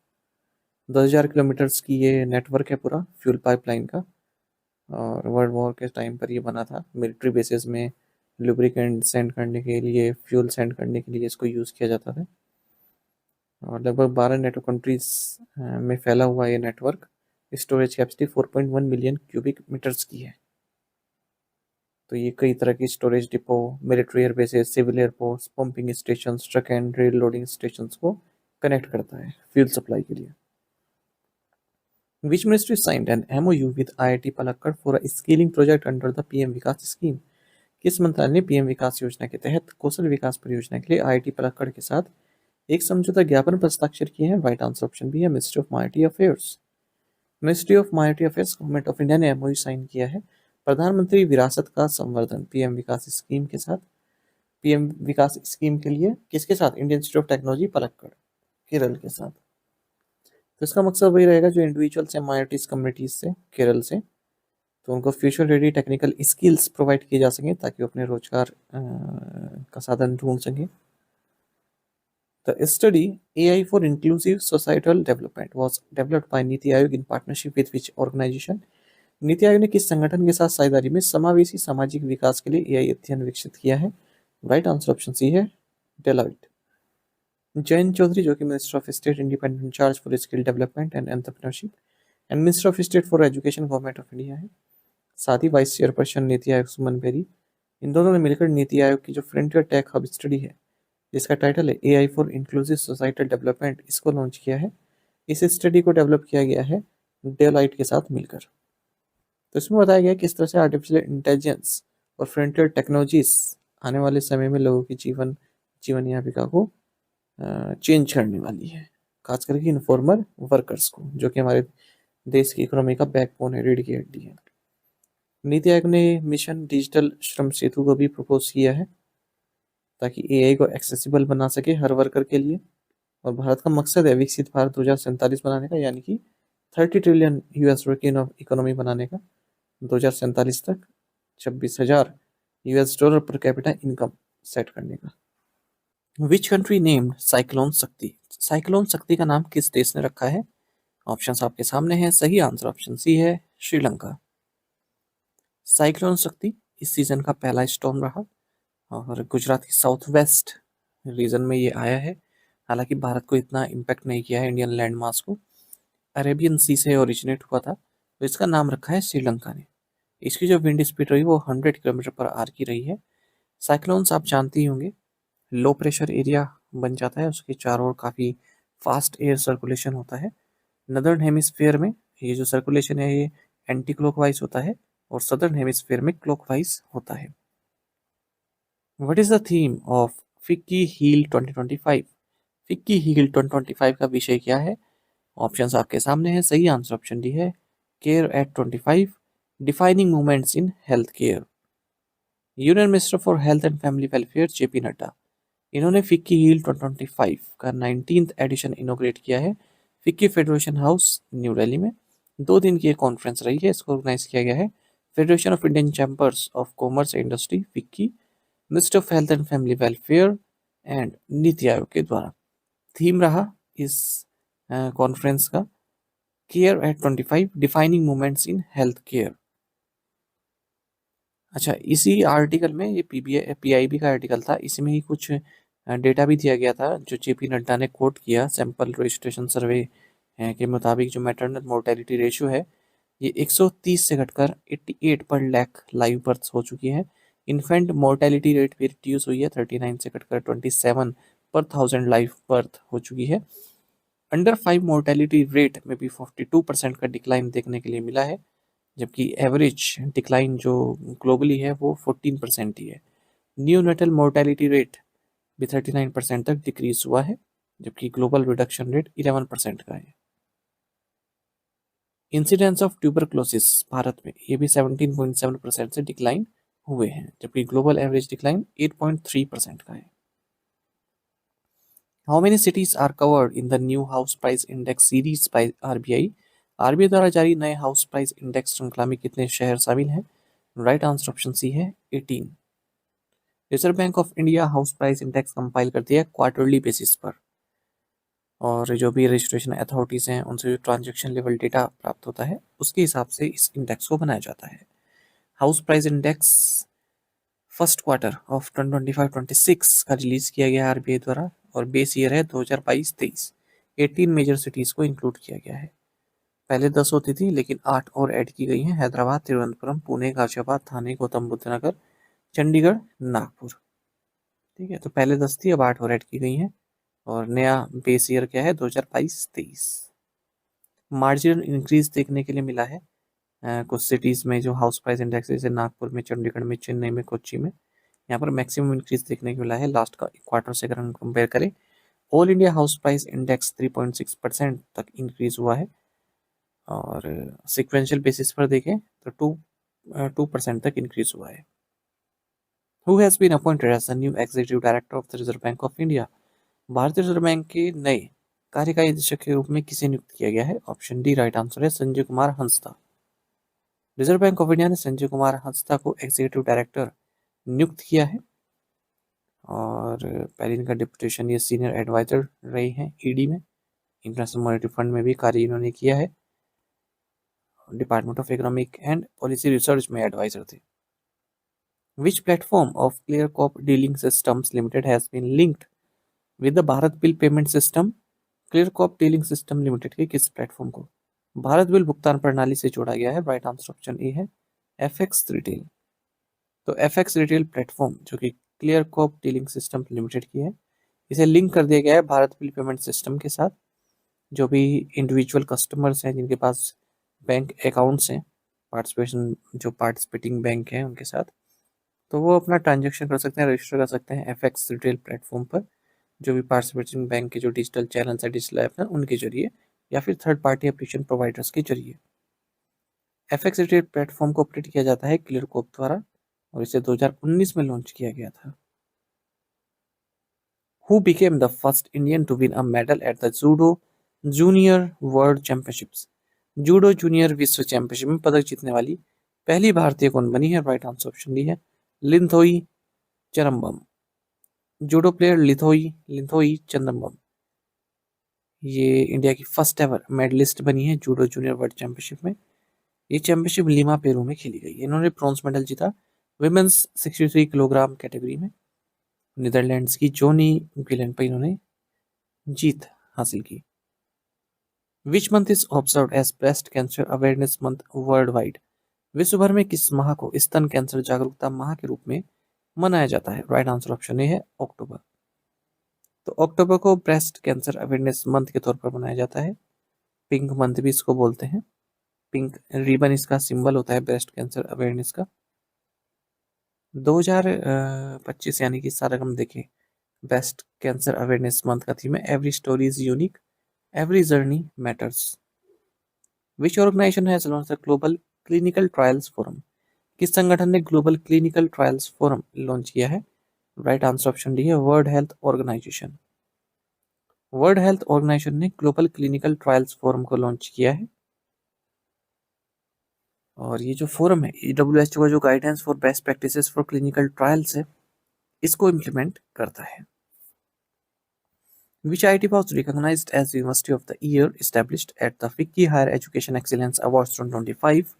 10,000 किलोमीटर्स की ये नेटवर्क है पूरा फ्यूल पाइपलाइन का, और वर्ल्ड वॉर के टाइम पर ये बना था। मिलिट्री बेसिस में लुब्रिकेंट सेंड करने के लिए, फ्यूल सेंड करने के लिए इसको यूज़ किया जाता था। और लगभग 12 नेटो कंट्रीज में फैला हुआ ये network. Storage capacity 4.1 million cubic metres की है। तो ये कई तरह की storage depot, military air bases, civil airports, pumping station, truck and rail loading station को कनेक्ट करता है फ्यूल सप्लाई के लिए। Which ministry signed an MOU with IIT Palakkad for a skilling project under the PM Vikas scheme? किस मंत्रालय ने PM विकास योजना के तहत कौशल विकास परियोजना के लिए आईआईटी पलक्कड़ के साथ एक समझौता ज्ञापन पर हस्ताक्षर किए हैं? राइट आंसर ऑप्शन बी है ministry of minority affairs. Ministry of minority affairs government of India ने एमओयू साइन किया है प्रधानमंत्री विरासत का संवर्धन पीएम विकास स्कीम के साथ। पीएम विकास स्कीम के लिए किसके साथ? Indian Institute of technology Palakkad Kerala के साथ। तो इसका मकसद वही रहेगा जो इंडिविजुअल्स हैं माइनॉरिटीज कम्युनिटीज से केरल से, तो उनको future ready technical skills provide किए जा सकें ताकि वो अपने रोजगार का साधन ढूंढ सकें। The study AI for Inclusive Societal Development was developed by NITI Aayog in partnership with which organization? NITI Aayog ने किस संगठन के साथ साझेदारी में समावेशी सामाजिक विकास के लिए एआई अध्ययन विकसित किया है? राइट आंसर ऑप्शन सी है डेलॉइट। जयंत चौधरी जो कि minister of state independent charge for skill development and entrepreneurship and minister of state for education government of India है। साथ ही वाइस चेयरपर्सन नीति आयोग सुमन बेरी, इन दोनों ने मिलकर नीति आयोग की जो फ्रंटियर टेक हब स्टडी है जिसका टाइटल है AI for inclusive societal development, इसको लॉन्च किया है। इस स्टडी को डेवलप किया गया है डेलॉइट के साथ मिलकर। तो इसमें बताया गया किस तरह से आर्टिफिशियल इंटेलिजेंस और फ्रंटियर टेक्नोलॉजीज आने वाले समय में लोगों की जीवन यापिका को चेंज करने वाली है, खास करके इनफॉर्मल वर्कर्स को, जो कि हमारे देश की इकोनॉमी का बैकबोन है, रीढ़ की हड्डी है। नीति आयोग ने मिशन डिजिटल श्रम सेतु को भी प्रपोज किया है ताकि एआई को एक्सेसिबल बना सके हर वर्कर के लिए। और भारत का मकसद है विकसित भारत 2047 बनाने का, यानी कि 30 ट्रिलियन यूएस इकोनॉमी बनाने का 2047 तक, 26,000 US dollar per capita income set करने का। विच कंट्री नेम्ड साइक्लोन शक्ति? साइक्लोन शक्ति का नाम किस देश ने रखा है? ऑप्शंस आपके सामने हैं। सही आंसर ऑप्शन सी है, श्रीलंका। साइक्लोन शक्ति इस सीजन का पहला स्टॉर्म रहा और गुजरात के साउथ वेस्ट रीजन में ये आया है। हालांकि भारत को इतना इम्पैक्ट नहीं किया है इंडियन लैंड मास को। अरेबियन सी से ओरिजिनेट हुआ था, तो इसका नाम रखा है श्रीलंका ने। इसकी जो विंड स्पीड रही वो 100 किलोमीटर पर आवर की रही है। साइक्लोन्स आप जानते ही होंगे, लो प्रेशर एरिया बन जाता है, उसके चारों ओर काफ़ी फास्ट एयर सर्कुलेशन होता है। नदर्न हेमिस्फीयर में ये जो सर्कुलेशन है ये एंटी क्लॉकवाइज होता है और सदर्न हेमिस्फीयर में क्लॉकवाइज होता है। What is the theme of FICCI heal 2025? FICCI heal 2025 का विषय क्या है? ऑप्शंस आपके सामने हैं। सही आंसर ऑप्शन डी है, care at 25, defining moments in health care. Union minister for health and family welfare JP Nadda, इन्होंने फिक्की हील 2025 का 19th एडिशन इनोग्रेट किया है FICCI federation house new Delhi में। 2 दिन की एक कॉन्फ्रेंस रही है, इसको ऑर्गेनाइज किया गया है federation of Indian chambers of commerce and industry FICCI, minister of health and family welfare and NITI Aayog के द्वारा। थीम रहा इस कॉन्फ्रेंस का care at 25, defining moments in health care. अच्छा, इसी आर्टिकल में ये पीआईबी का आर्टिकल था, इसमें ही कुछ डेटा भी दिया गया था जो जेपी नड्डा ने कोट किया। सैंपल रजिस्ट्रेशन सर्वे के मुताबिक जो मैटरनल मोर्टेलिटी रेशियो है ये 130 से घटकर 88 पर लाख लाइव बर्थ हो चुकी है। इन्फेंट मोर्टेलिटी रेट भी रिड्यूस हुई है, 39 से घटकर 27 पर 1000 लाइव बर्थ हो चुकी है। अंडर 5 मोर्टेलिटी रेट में भी 42% का डिक्लाइन देखने के लिए मिला है, जबकि एवरेज डिक्लाइन जो ग्लोबली है वो 14% ही है। न्यूनेटल मोर्टेलिटी रेट भी 39% तक डिक्रीज हुआ है, जबकि ग्लोबल रिडक्शन रेट 11% का है। इंसिडेंस ऑफ ट्यूबरक्लोसिस भारत में ये भी 17.7% से डिक्लाइन हुए हैं, जबकि ग्लोबल एवरेज डिक्लाइन 8.3% का है। How many cities are covered in the new house price index series by RBI? RBI द्वारा जारी नए हाउस प्राइस इंडेक्स श्रृंखला में कितने शहर शामिल हैं? राइट आंसर ऑप्शन सी है, 18। Reserve Bank of India house price index compile करती है क्वार्टरली बेसिस पर, और जो भी रजिस्ट्रेशन अथॉरिटीज़ हैं उनसे जो ट्रांजैक्शन लेवल डेटा प्राप्त होता है उसके हिसाब से इस इंडेक्स को बनाया जाता है। House price index first quarter of 2025-26 का रिलीज किया गया आरबीआई द्वारा और बेस ईयर है 2022-23। 18 मेजर सिटीज़ को इंक्लूड किया गया है। पहले 10 होती थी लेकिन 8 और ऐड की गई हैं, हैदराबाद, तिरुवनंतपुरम, पुणे, गाजियाबाद, थाने, गौतम बुद्ध नगर, चंडीगढ़, नागपुर। ठीक है, तो पहले 10 थी, अब 8 और ऐड की गई हैं और नया बेस ईयर क्या है 2022-23। मार्जिनल इंक्रीज देखने के लिए मिला है कुछ सिटीज़ में जो हाउस प्राइस इंडेक्स जैसे नागपुर में, चंडीगढ़ में, चेन्नई में, कोच्चि में, यहाँ पर मैक्सिमम इंक्रीज देखने को मिला है लास्ट का क्वार्टर से अगर हम कंपेयर करें। All India house price index 3.6% तक इंक्रीज हुआ है और सिक्वेंशियल बेसिस पर देखें तो 2% तक इंक्रीज हुआ है। Who has been appointed as the new executive director of the Reserve Bank of India? भारतीय रिजर्व बैंक के नए कार्यकारी निदेशक के रूप में किसे नियुक्त किया गया है? ऑप्शन डी राइट आंसर है, Sanjay Kumar Hansda. Reserve Bank of India ने संजय कुमार हंसदा को एग्जीक्यूटिव डायरेक्टर नियुक्त किया है और पहले इनका डिप्यूटेशन ये सीनियर एडवाइजर रहे हैं ईडी में, इंटरनेशनल मॉनेटरी फंड में भी कार्य इन्होंने किया है, department of economic and policy research में एडवाइजर थे। Which platform of Clearcorp dealing systems limited has been linked with the Bharat bill payment system? Clearcorp dealing system limited के किस प्लेटफॉर्म को भारत बिल भुगतान प्रणाली से जोड़ा गया है? राइट आंसर ऑप्शन ए है, एफएक्स रिटेल। तो एफएक्स रिटेल प्लेटफॉर्म जो कि Clearcorp dealing system limited की है, इसे लिंक कर दिया गया है भारत बिल पेमेंट सिस्टम के साथ। जो भी इंडिविजुअल कस्टमर्स हैं जिनके पास बैंक अकाउंट्स हैं, पार्टिसिपेटिंग बैंक हैं उनके साथ, तो वो अपना ट्रांजेक्शन कर सकते हैं, रजिस्टर कर सकते हैं एफएक्स रिटेल प्लेटफॉर्म पर। जो भी पार्टिसिपेटिंग बैंक के जो डिजिटल चैनल्स है, डिजिटल ऐप हैं, उनके जरिए या फिर थर्ड पार्टी एप्लीकेशन प्रोवाइडर्स के जरिए। FX रेटेड प्लेटफॉर्म को ऑपरेट किया जाता है क्लियर कोप द्वारा और इसे 2019 में लॉन्च किया गया था। Who became the first Indian to win a medal at the Judo Junior World Championships? Judo junior विश्व चैंपियनशिप में पदक जीतने वाली पहली भारतीय कौन बनी है? राइट आंसर ऑप्शन डी है लिंथोई चरम्बम। जूडो प्लेयर लिंथोई चंदम्बम ये इंडिया की फर्स्ट एवर मेडलिस्ट बनी है जूडो जूनियर वर्ल्ड चैंपियनशिप में। ये चैंपियनशिप लीमा पेरू में खेली गई। इन्होंने ब्रॉन्ज मेडल जीता विमेंस 63 किलोग्राम कैटेगरी में। नीदरलैंड्स की जोनी गिलेन पर इन्होंने जीत हासिल की। Which month is observe as breast cancer awareness month world wide? विश्व भर में किस माह को स्तन कैंसर जागरूकता माह के रूप में मनाया जाता है? राइट आंसर ऑप्शन ए है अक्टूबर। तो अक्टूबर को ब्रेस्ट कैंसर अवेयरनेस मंथ के तौर पर मनाया जाता है। पिंक मंथ भी इसको बोलते हैं। पिंक रिबन इसका सिंबल होता है ब्रेस्ट कैंसर अवेयरनेस का। 2025 यानी कि सारा हम देखें ब्रेस्ट कैंसर अवेयरनेस मंथ का थीम है every story is unique every journey matters. Which organisation has launch the global clinical trials forum? किस संगठन ने global clinical trials forum launch किया है? राइट आंसर ऑप्शन डी है World Health Organisation. World Health Organisation ने global clinical trials forum को launch किया है। और ये जो फोरम है WHO का जो guidance for best practices for clinical trials है इसको इम्प्लीमेंट करता है। Which IIT was recognized as University of the Year established at the FICCI Higher Education Excellence Awards 2025?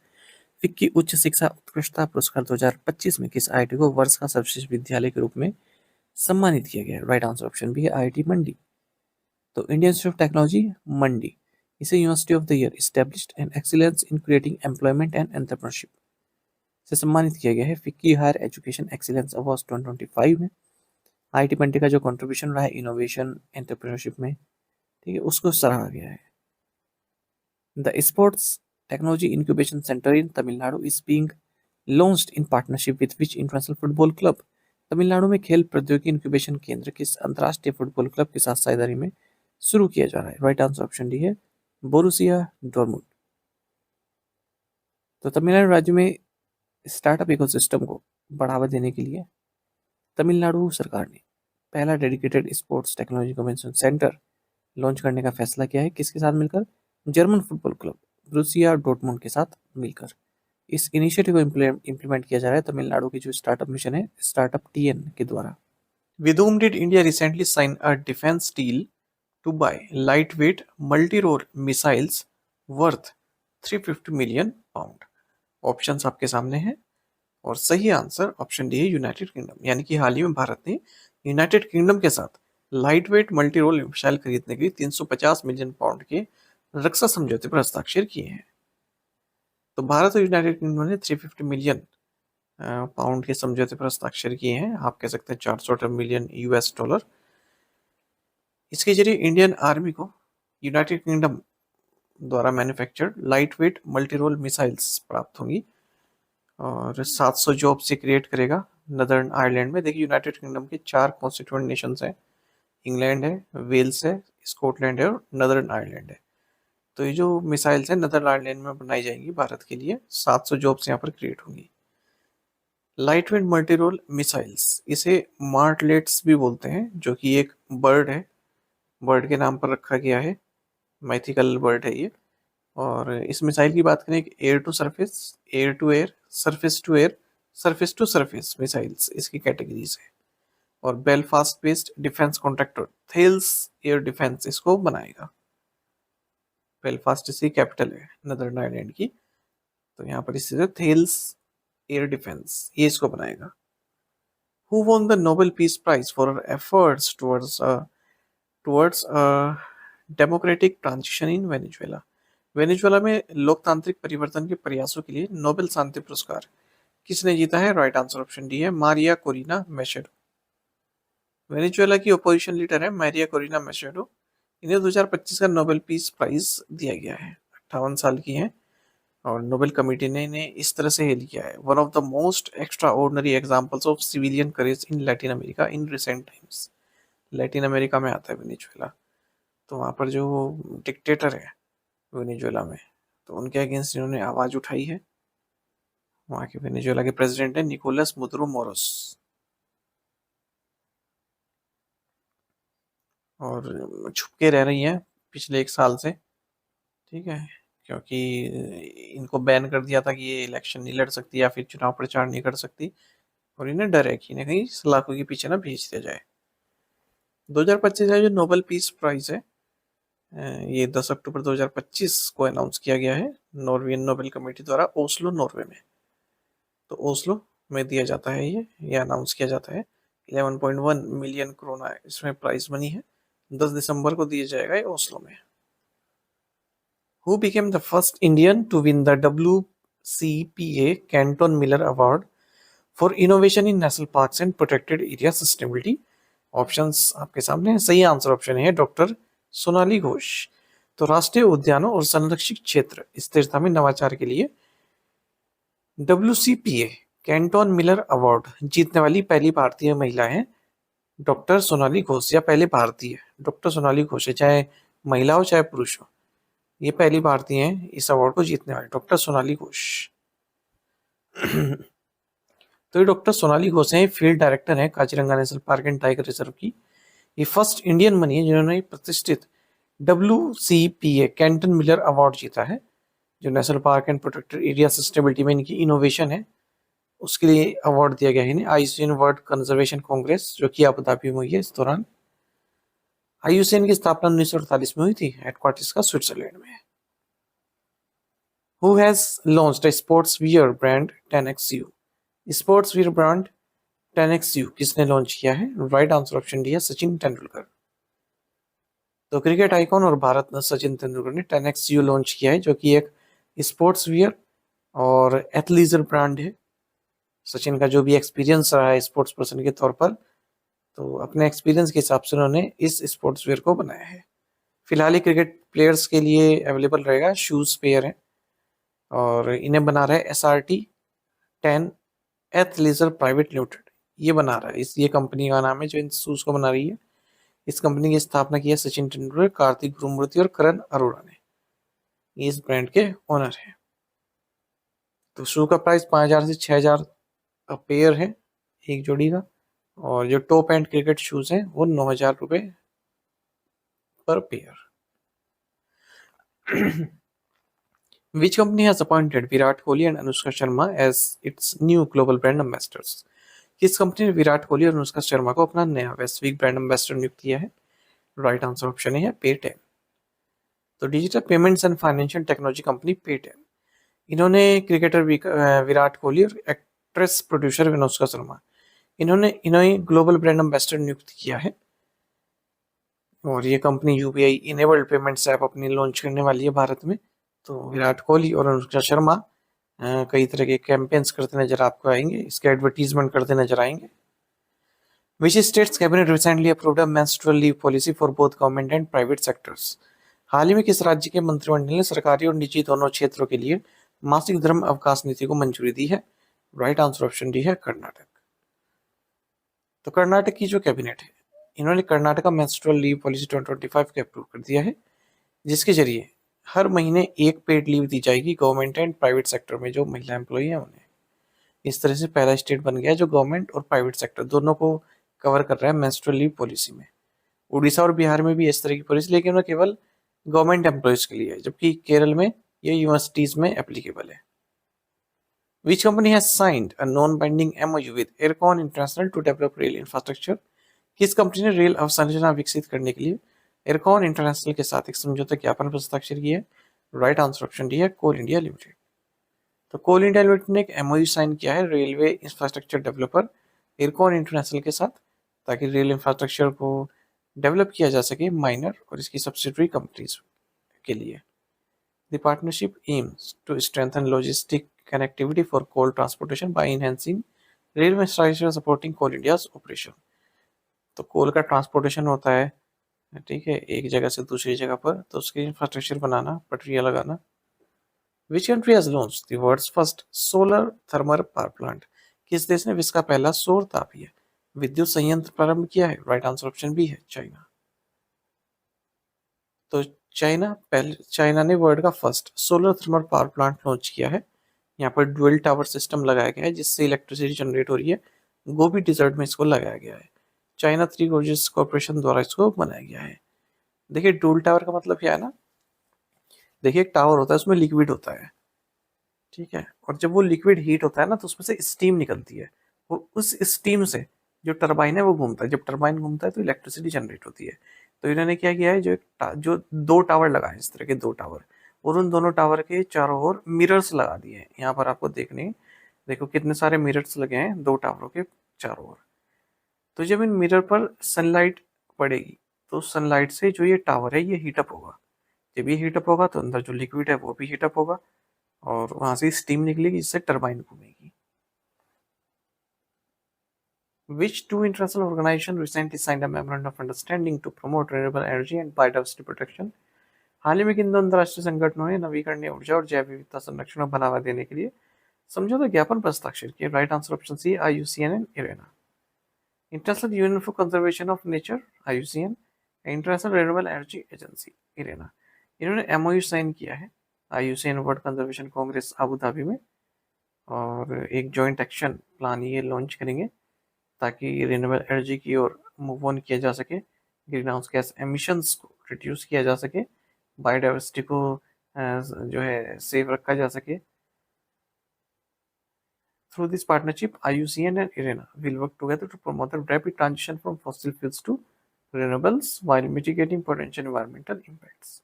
FICCI उच्च शिक्षा उत्कृष्टता पुरस्कार 2025 में किस IIT को वर्ष का सर्वश्रेष्ठ विद्यालय के रूप में सम्मानित किया गया? राइट आंसर ऑप्शन भी है IIT मंडी। तो Indian Institute of Technology Mandi इसे university of the year established and excellence in creating employment and entrepreneurship से सम्मानित किया गया है FICCI higher education excellence award 2025 में। IIT मंडी का जो कंट्रीब्यूशन रहा है इनोवेशन एंटरप्रेन्योरशिप में, ठीक है, उसको सराहा गया है। The sports technology incubation centre in Tamil Nadu is being launched in partnership with which international football club? Tamil Nadu में खेल प्रौद्योगिकी इंक्यूबेशन केंद्र किस अंतर्राष्ट्रीय फुटबॉल क्लब के साथ साझेदारी में शुरू किया जा रहा है? राइट आंसर ऑप्शन डी है बोरुसिया डॉर्टमुंड। तो तमिलनाडु राज्य में स्टार्टअप इकोसिस्टम को बढ़ावा देने के लिए तमिलनाडु सरकार ने पहला dedicated sports technology innovation centre launch करने का फैसला किया है। किसके साथ मिलकर? जर्मन फुटबॉल क्लब ब्रूसिया डॉर्टमुंड के साथ मिलकर इस इनिशिएटिव को इम्प्लीमेंट किया जा रहा है तमिलनाडु की जो स्टार्टअप मिशन है स्टार्टअप TN के द्वारा। With whom did India recently sign a defense deal to buy lightweight multi-role missiles worth 350 million pound? Options आपके सामने हैं और सही आंसर ऑप्शन डी है यूनाइटेड किंगडम। यानी कि हाल ही में भारत ने यूनाइटेड किंगडम के साथ light weight multi role missile खरीदने के लिए 350 मिलियन पाउंड के रक्षा समझौते पर हस्ताक्षर किए हैं। तो भारत और यूनाइटेड किंगडम ने 350 मिलियन पाउंड के समझौते पर हस्ताक्षर किए हैं। आप कह सकते हैं 400 मिलियन US डॉलर। इसके जरिए इंडियन आर्मी को यूनाइटेड किंगडम द्वारा manufactured light weight multi role missiles प्राप्त होंगी और 700 जॉब से क्रिएट करेगा नदर्न आयरलैंड में। देखिए यूनाइटेड किंगडम के 4 कॉन्स्टिट्यूएंट नेशंस हैं, इंग्लैंड है, वेल्स है, स्कॉटलैंड है और नदर्न आयरलैंड है। तो ये जो मिसाइल्स हैं नदर्न आयरलैंड में बनाई जाएंगी भारत के लिए। 700 जॉब्स यहाँ पर क्रिएट होंगी। Light weight multi role missiles इसे मार्टलेट्स भी बोलते हैं जो कि एक बर्ड है, बर्ड के नाम पर रखा गया है, माइथिकल बर्ड है ये। और इस मिसाइल की बात करें air to surface, air to air, surface to air, surface to surface missiles इसकी कैटेगरीज है। और Belfast based defence contractor Thales air defence इसको बनाएगा। बेलफास्ट इसकी कैपिटल है नदर्न आयरलैंड की, तो यहाँ पर इससे थेल्स एयर डिफेंस ये इसको बनाएगा। Who won the Nobel peace prize for efforts towards democratic transition in Venezuela? Venezuela में लोकतांत्रिक परिवर्तन के प्रयासों के लिए नोबेल शांति पुरस्कार किसने जीता है? राइट आंसर ऑप्शन डी है मारिया कोरिना मैशेडो। वेनेजुएला की ओपोजिशन लीडर है मारिया कोरिना मैशेडो। इन्हें 2025 का नोबेल पीस प्राइज दिया गया है। 58 साल की हैं और नोबेल कमेटी ने इन्हें इस तरह से हेल किया है, one of the most extra ordinary examples of civilian courage in Latin America in recent times. Latin America में आता है वेनेजुएला, तो वहाँ पर जो डिक्टेटर है वेनेजुएला में तो उनके अगेंस्ट इन्होंने आवाज उठाई है। वहाँ के वेनेजुएला के प्रेसिडेंट है निकोलस मदुरो मोरोस। और छुप के रह रही हैं पिछले 1 साल से, ठीक है, क्योंकि इनको बैन कर दिया था कि ये इलेक्शन नहीं लड़ सकती या फिर चुनाव प्रचार नहीं कर सकती, और इन्हें डर है कि इन्हें कहीं सलाखों के पीछे ना भेज दिया जाए। 2025 का जो नोबेल पीस प्राइज है, ये 10 अक्टूबर 2025 को अनाउंस किया गया है नॉर्वेजियन नोबेल कमेटी द्वारा ओस्लो नॉर्वे में। तो ओस्लो में दिया जाता है, ये अनाउंस किया जाता है। 11.1 मिलियन क्रोना इसमें प्राइज मनी है। 10 दिसंबर को दिया जाएगा ये ओस्लो में। Who became the first Indian to win the WCPA Canton Miller Award for Innovation in National Parks and Protected Area Sustainability? Options आपके सामने है। सही आंसर ऑप्शन है डॉक्टर सोनाली घोष। तो राष्ट्रीय उद्यानों और संरक्षित क्षेत्र स्थिरता में नवाचार के लिए WCPA कैंटन मिलर अवार्ड जीतने वाली पहली भारतीय महिला है डॉक्टर सोनाली घोष, या पहले भारतीय डॉक्टर सोनाली घोष है, चाहे महिला हो चाहे पुरुष हो, ये पहली भारतीय हैं इस अवार्ड को जीतने वाले, डॉक्टर सोनाली घोष। तो ये डॉक्टर सोनाली घोष हैं, फील्ड डायरेक्टर हैं Kaziranga national park and tiger reserve की। ये फर्स्ट इंडियन बनी है जिन्होंने प्रतिष्ठित WCPA कैंटन मिलर अवार्ड जीता है, जो national park and protected area sustainability में इनकी इनोवेशन है, उसके लिए अवार्ड दिया गया है इन्हें। आईयूसीएन वर्ल्ड कंजर्वेशन कांग्रेस जो कि अबू धाबी में हुई है इस दौरान। आईयूसीएन की स्थापना 1948 में हुई थी, हेडक्वार्टर्स का स्विट्जरलैंड में। Who has launched a sportswear brand 10XU? Sportswear brand 10XU किसने लॉन्च किया है? राइट आंसर ऑप्शन डी है सचिन तेंदुलकर। तो क्रिकेट आइकॉन और भारत रत्न सचिन तेंदुलकर ने 10XU लॉन्च किया है, जो कि एक स्पोर्ट्सवियर और एथलीजर ब्रांड है। सचिन का जो भी एक्सपीरियंस रहा है स्पोर्ट्स पर्सन के तौर पर, तो अपने एक्सपीरियंस के हिसाब से उन्होंने इस स्पोर्ट्सवियर को बनाया है। फिलहाल ही क्रिकेट प्लेयर्स के लिए अवेलेबल रहेगा, शूज पेयर है, और इन्हें बना रहा है SRT 10 एथलीजर प्राइवेट लिमिटेड, ये बना रहा है, इस ये कंपनी का नाम है जो इन शूज को बना रही है। इस कंपनी की स्थापना की है सचिन तेंदुलकर, कार्तिक गुरुमूर्ति और करण अरोड़ा ने, ये इस ब्रांड के ओनर है। तो शू का प्राइस 5000 से 6000 पेयर है एक जोड़ी का, और जो टॉप एंड क्रिकेट शूज हैं वो 9000 रुपए पर pair. Which company has appointed Virat Kohli and Anushka Sharma as its new global brand ambassadors? किस कंपनी ने विराट कोहली और अनुष्का शर्मा को अपना नया वैश्विक ब्रांड एम्बेसडर नियुक्त किया है? राइट आंसर ऑप्शन है पेटीएम। तो digital payments and financial technology company Paytm, इन्होंने क्रिकेटर विराट कोहली और एक्ट्रेस प्रोड्यूसर अनुष्का शर्मा, इन्हें ग्लोबल ब्रांड एम्बेसडर नियुक्त किया है। और ये company UPI enabled payments app अपनी लॉन्च करने वाली है भारत में। तो विराट कोहली और अनुष्का शर्मा कई तरह के कैंपेन्स करते नजर आपको आएंगे, इसके एडवर्टीजमेंट करते नजर आएंगे। Which states cabinet recently approved a menstrual leave policy for both government and private sectors? हाल ही में किस राज्य के मंत्रिमंडल ने सरकारी और निजी दोनों क्षेत्रों के लिए मासिक धर्म अवकाश नीति को मंजूरी दी है? राइट आंसर ऑप्शन डी है कर्नाटक। तो कर्नाटक की जो कैबिनेट है, इन्होंने कर्नाटका मेंस्ट्रुअल लीव पॉलिसी 2025 को अप्रूव कर दिया है, जिसके जरिए हर महीने एक पेड लीव दी जाएगी गवर्नमेंट एंड प्राइवेट सेक्टर में जो महिला एम्प्लॉई हैं उन्हें। इस तरह से पहला स्टेट बन गया जो गवर्नमेंट और प्राइवेट सेक्टर दोनों को कवर कर रहा है मेंस्ट्रुअल लीव पॉलिसी में। उड़ीसा और बिहार में भी इस तरह की पॉलिसी, लेकिन वो केवल गवर्नमेंट एम्प्लॉयज के लिए है, जबकि केरल में ये यूनिवर्सिटीज में एप्लीकेबल है। Which company has signed a non-binding MOU with Aircon International to develop rail infrastructure? किस कंपनी ने रेल अवसंरचना विकसित करने के लिए एयरकॉन इंटरनेशनल के साथ एक समझौता ज्ञापन पर हस्ताक्षर किया है? राइट आंसर ऑप्शन डी है कोल इंडिया लिमिटेड। तो कोल इंडिया लिमिटेड ने एक MOU साइन किया है railway infrastructure developer aircon international के साथ, ताकि रेल इंफ्रास्ट्रक्चर को डेवलप किया जा सके माइनर और इसकी सब्सिडरी कंपनीज के लिए। The partnership aims to strengthen logistic connectivity for coal transportation by enhancing rail infrastructure supporting Coal India's operation। तो कोल का ट्रांसपोर्टेशन होता है, ठीक है, एक जगह से दूसरी जगह पर, तो उसके इंफ्रास्ट्रक्चर बनाना, पटरियां लगाना। Which country has launched the world's first solar thermal power plant? किस देश ने विश्व का पहला सौर तापीय विद्युत संयंत्र प्रारंभ किया है? राइट आंसर ऑप्शन बी है चाइना। तो चाइना ने वर्ल्ड का first solar thermal power plant launch किया है। यहाँ पर डुअल टावर सिस्टम लगाया गया है जिससे इलेक्ट्रिसिटी जनरेट हो रही है। गोबी डिजर्ट में इसको लगाया गया है। चाइना थ्री गोर्जेस कॉर्पोरेशन द्वारा इसको बनाया गया है। देखिए डुअल टावर का मतलब क्या है ना, देखिए एक टावर होता है उसमें लिक्विड होता है, ठीक है, और जब वो लिक्विड हीट होता है ना तो उसमें से स्टीम निकलती है। वो उस स्टीम से जो टरबाइन है वो घूमता है, जब टरबाइन घूमता है तो इलेक्ट्रिसिटी जनरेट होती है। तो इन्होंने क्या किया है, जो दो टावर लगाए, इस तरह के दो टावर, और उन दोनों टावर के चारों ओर मिरर्स लगा दिए हैं। यहाँ पर आपको देखो कितने सारे मिरर्स लगे हैं दो टावरों के चारों ओर। तो जब इन मिरर पर सनलाइट पड़ेगी तो सनलाइट से जो ये टावर है ये हीटअप होगा। जब ये हीटअप होगा तो अंदर जो लिक्विड है वो भी हीटअप होगा और वहां से स्टीम निकलेगी जिससे टरबाइन घूमेगी। Which two international organizations recently signed a memorandum of understanding to promote renewable energy and biodiversity protection? हाल ही में किन दो अंतर्राष्ट्रीय संगठनों ने नवीकरणीय ऊर्जा और जैव विविधता संरक्षण को बढ़ावा देने के लिए समझौता ज्ञापन पर हस्ताक्षर किए? Right answer option C, IUCN and IRENA. International union for conservation of nature, IUCN, international renewable energy agency, IRENA, इन्होंने MOU साइन किया है IUCN world conservation congress Abu Dhabi में, और एक जॉइंट एक्शन प्लान ये लॉन्च करेंगे ताकि renewable energy की ओर मूव ऑन किया जा सके, ग्रीन हाउस गैस एमिशंस को रिड्यूस किया जा सके, बायोडाइवर्सिटी को जो है सेफ रखा जा सके। Through this partnership, IUCN and IRENA will work together to promote the rapid transition from fossil fuels to renewables while mitigating potential environmental impacts.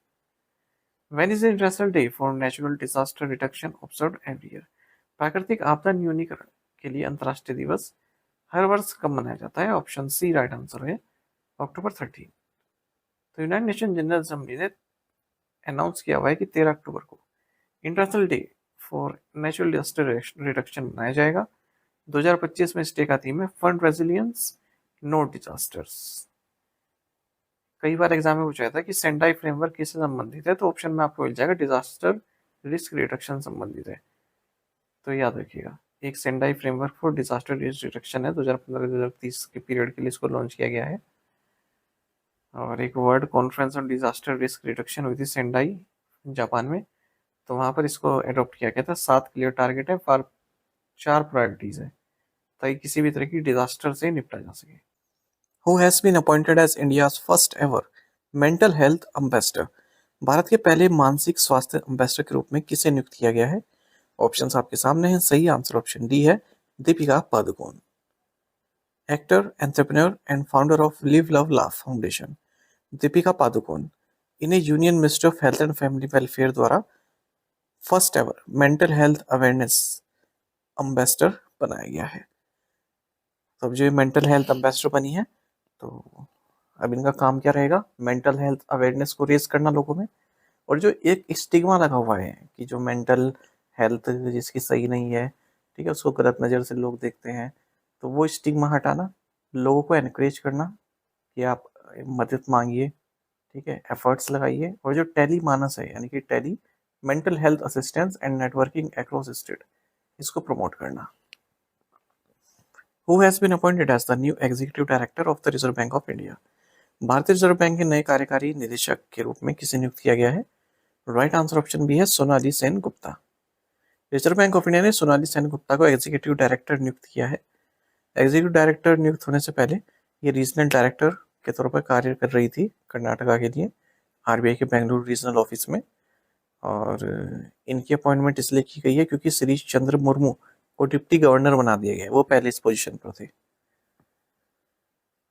When is the International Day for Natural Disaster Reduction observed every year? प्राकृतिक आपदा न्यूनीकरण के लिए अंतर्राष्ट्रीय दिवस हर वर्ष कब मनाया जाता है? ऑप्शन सी राइट आंसर है, October 13। तो यूनाइटेड नेशन जनरल असेंबली ने अनाउंस किया हुआ है कि 13 अक्टूबर को international day for natural disaster reduction मनाया जाएगा। 2025 में इस डे का थीम है फंड रेजिलियंस नो डिजास्टर्स। कई बार एग्जाम में पूछा था कि सेंडाई फ्रेमवर्क किससे संबंधित है, तो ऑप्शन में आपको मिल जाएगा डिजास्टर रिस्क रिडक्शन संबंधित है। तो याद रखिएगा, एक Sendai framework for disaster risk reduction है, 2015-2030 के पीरियड के लिए इसको लॉन्च किया गया है। और एक world conference on disaster risk reduction हुई थी सेंडाई जापान में, तो वहां पर इसको अडॉप्ट किया गया था। 7 क्लियर टारगेट है फॉर 4 प्रायोरिटीज है ताकि किसी भी तरह की डिजास्टर से निपटा जा सके। Who has been appointed as India's first ever mental health ambassador? Bharat के पहले मानसिक स्वास्थ्य एम्बेसडर के रूप में किसे नियुक्त किया गया है? ऑप्शंस आपके सामने हैं। सही आंसर ऑप्शन डी है, Deepika Padukone. Actor, entrepreneur and founder of live love laugh foundation, Deepika Padukone, इन्हें union ministry of health and family welfare द्वारा first ever mental health awareness ambassador बनाया गया है। तो अब जो मेंटल हेल्थ एम्बेसडर बनी है, तो अब इनका काम क्या रहेगा? मेंटल हेल्थ अवेयरनेस को रेज करना लोगों में। और जो एक स्टिग्मा लगा हुआ है कि जो मेंटल हेल्थ जिसकी सही नहीं है, ठीक है, उसको गलत नज़र से लोग देखते हैं, तो वो स्टिग्मा हटाना, लोगों को एनकरेज करना कि आप मदद मांगिए, ठीक है, एफर्ट्स लगाइए। और जो टेली मानस है यानी कि tele mental health assistance and networking across state, इसको प्रमोट करना। Who has been appointed as the new executive director of the Reserve Bank of India? भारतीय रिजर्व बैंक के नए कार्यकारी निदेशक के रूप में किसे नियुक्त किया गया है? राइट आंसर ऑप्शन बी है, Sonali Sen Gupta. Reserve Bank of India ने सोनाली सेन गुप्ता को एग्जीक्यूटिव डायरेक्टर नियुक्त किया है। एग्जीक्यूटिव डायरेक्टर नियुक्त होने से पहले ये रीजनल डायरेक्टर के तौर पर कार्य कर रही थी कर्नाटका के लिए, RBI के बेंगलुरु रीजनल ऑफिस में। और इनकी अपॉइंटमेंट इसलिए की गई है क्योंकि श्रीश चंद्र मुर्मू को डिप्टी गवर्नर बना दिया गया है, वो पहले इस पोजीशन पर थे।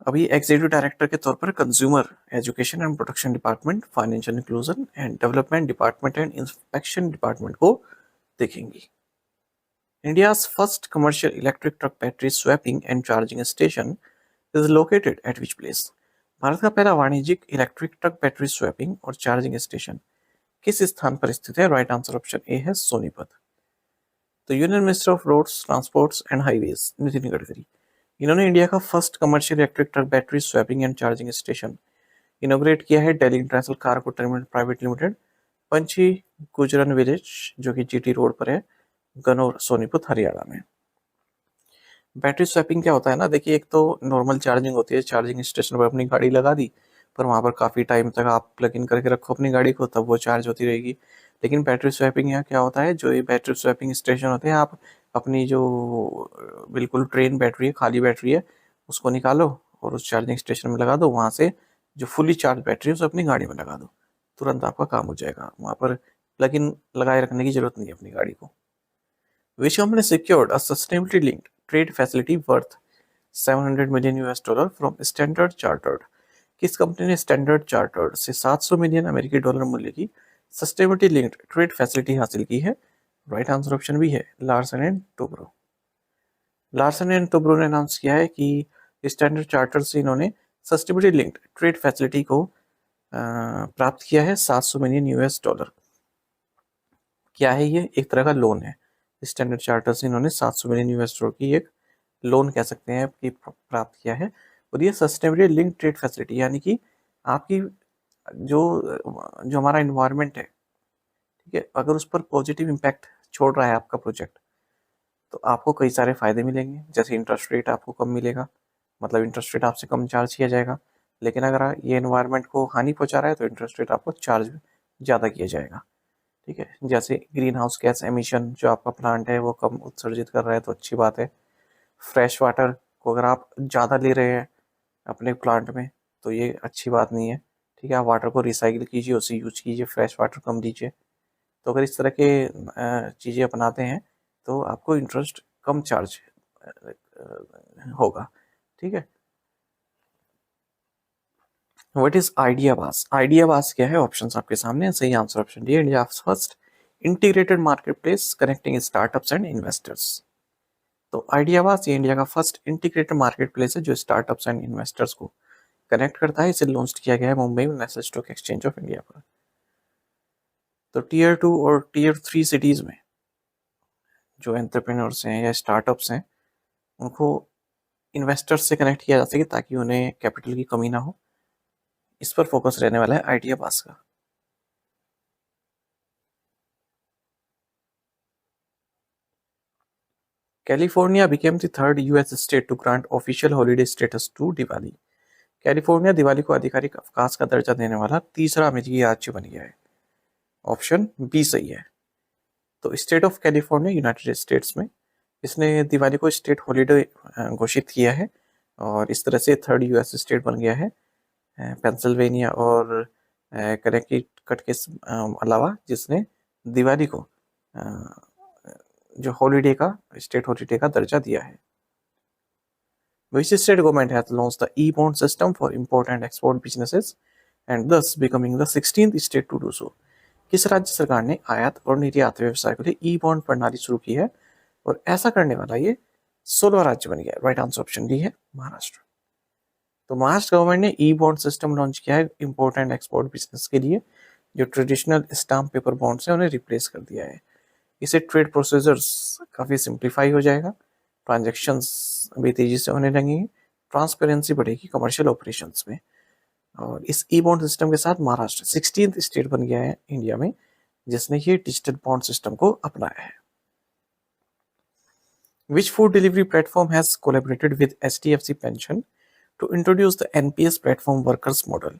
अभी एग्जीक्यूटिव डायरेक्टर के तौर पर consumer education and protection department, financial inclusion and development department and inspection department को देखेंगी। India's first commercial electric truck battery swapping and charging station is located at which place? Bharat का पहला वाणिज्यिक इलेक्ट्रिक ट्रक बैटरी स्वैपिंग और charging station किस स्थान पर स्थित है? राइट आंसर ऑप्शन ए है, सोनीपत। तो union minister of roads, transports and highways Nitin Gadkari, इन्होंने इंडिया का first commercial electric truck battery swapping and charging station inaugurate किया है Delhi international cargo terminal private limited, Panchi Gujran village, जो कि GT रोड पर है, गनौर, सोनीपत, हरियाणा में। बैटरी स्वैपिंग क्या होता है ना, देखिए, एक तो नॉर्मल चार्जिंग होती है, चार्जिंग स्टेशन पर अपनी गाड़ी लगा दी, पर वहाँ पर काफ़ी टाइम तक आप प्लग इन करके रखो अपनी गाड़ी को, तब वो चार्ज होती रहेगी। लेकिन बैटरी स्वैपिंग यहाँ क्या होता है, जो ये बैटरी स्वैपिंग स्टेशन होते हैं, आप अपनी जो बिल्कुल ट्रेन बैटरी है, खाली बैटरी है, उसको निकालो और उस चार्जिंग स्टेशन में लगा दो। वहाँ से जो फुली चार्ज बैटरी है उसे अपनी गाड़ी में लगा दो, तुरंत आपका काम हो जाएगा। वहाँ पर प्लग इन लगाए रखने की जरूरत नहीं है अपनी गाड़ी को। Which company secured a sustainability linked trade facility worth 700 million US dollar from Standard Chartered? किस कंपनी ने स्टैंडर्ड चार्टर्ड से 700 मिलियन अमेरिकी डॉलर मूल्य की सस्टेनेबिलिटी लिंक्ड ट्रेड फैसिलिटी हासिल की है? राइट आंसर ऑप्शन भी है Larsen and Toubro. Larsen and Toubro ने अनाउंस किया है कि स्टैंडर्ड चार्टर्ड से इन्होंने सस्टेनेबिलिटी लिंक्ड ट्रेड फैसिलिटी को प्राप्त किया है 700 मिलियन यूएस डॉलर। क्या है ये? एक तरह का लोन है। स्टैंडर्ड चार्टर्ड से इन्होंने 700 मिलियन यूएस डॉलर की एक लोन कह सकते हैं कि प्राप्त किया है। और ये सस्टेनेबिलिटी लिंक ट्रेड फैसिलिटी यानी कि आपकी जो जो हमारा इन्वायरमेंट है, ठीक है, अगर उस पर पॉजिटिव इम्पैक्ट छोड़ रहा है आपका प्रोजेक्ट, तो आपको कई सारे फायदे मिलेंगे। जैसे इंटरेस्ट रेट आपको कम मिलेगा, मतलब इंटरेस्ट रेट आपसे कम चार्ज किया जाएगा। लेकिन अगर ये इन्वायरमेंट को हानि पहुंचा रहा है तो इंटरेस्ट रेट आपको चार्ज ज़्यादा किया जाएगा। ठीक है, जैसे ग्रीन हाउस गैस एमिशन जो आपका प्लांट है वो कम उत्सर्जित कर रहा है तो अच्छी बात है। फ्रेश वाटर को अगर आप ज़्यादा ले रहे हैं अपने प्लांट में तो ये अच्छी बात नहीं है। ठीक है, आप वाटर को रिसाइकिल कीजिए, उसे यूज कीजिए, फ्रेश वाटर कम लीजिए। तो अगर इस तरह के चीज़ें अपनाते हैं तो आपको इंटरेस्ट कम चार्ज होगा। ठीक है। What is आइडियाबास? आइडियाबास क्या है? ऑप्शंस आपके सामने है। सही answer option D, India first integrated market place connecting startups and investors. तो आइडियाबास ये इंडिया का फर्स्ट इंटीग्रेटेड मार्केट प्लेस है जो स्टार्टअप्स एंड इन्वेस्टर्स को कनेक्ट करता है। इसे लॉन्च किया गया है मुंबई में national stock exchange of India पर। तो टीयर 2 और टीयर 3 सिटीज में जो एंटरप्रेन्योर्स हैं या स्टार्टअप्स हैं उनको इन्वेस्टर्स से कनेक्ट किया जा सके ताकि उन्हें कैपिटल की कमी ना हो। इस पर फोकस रहने वाला है आइडियाबास का। California became the third US state to grant official holiday status to Diwali. California Diwali को आधिकारिक अवकाश का दर्जा देने वाला तीसरा अमेरिकी राज्य बन गया है। ऑप्शन बी सही है। तो state of California United states में इसने दिवाली को स्टेट हॉलीडे घोषित किया है और इस तरह से थर्ड यूएस स्टेट बन गया है पेंसिल्वेनिया और कनेक्टिकट के अलावा, जिसने दिवाली को जो हॉलीडे का स्टेट हॉलीडे का दर्जा दिया है। Which state government has launched the e-bond system for import and export businesses and thus becoming the 16th state to do so? किस राज्य सरकार ने आयात और निर्यात व्यवसाय के लिए ई बॉन्ड प्रणाली शुरू की है और ऐसा करने वाला ये 16वां राज्य बन गया? राइट आंसर ऑप्शन डी है महाराष्ट्र। तो महाराष्ट्र गवर्नमेंट ने ई बॉन्ड सिस्टम लॉन्च किया है इंपोर्ट एंड एक्सपोर्ट बिजनेस के लिए। जो ट्रेडिशनल स्टाम्प पेपर बॉन्ड्स हैं उन्हें रिप्लेस कर दिया है। इससे ट्रेड प्रोसीजर्स काफ़ी सिंप्लीफाई हो जाएगा, ट्रांजेक्शन्स भी तेजी से होने लगेंगे, ट्रांसपेरेंसी बढ़ेगी कमर्शियल ऑपरेशंस में। और इस ई बॉन्ड सिस्टम के साथ महाराष्ट्र 16th स्टेट बन गया है इंडिया में जिसने ये डिजिटल बॉन्ड सिस्टम को अपनाया है। Which food delivery platform has collaborated with HDFC Pension to introduce the NPS platform workers model?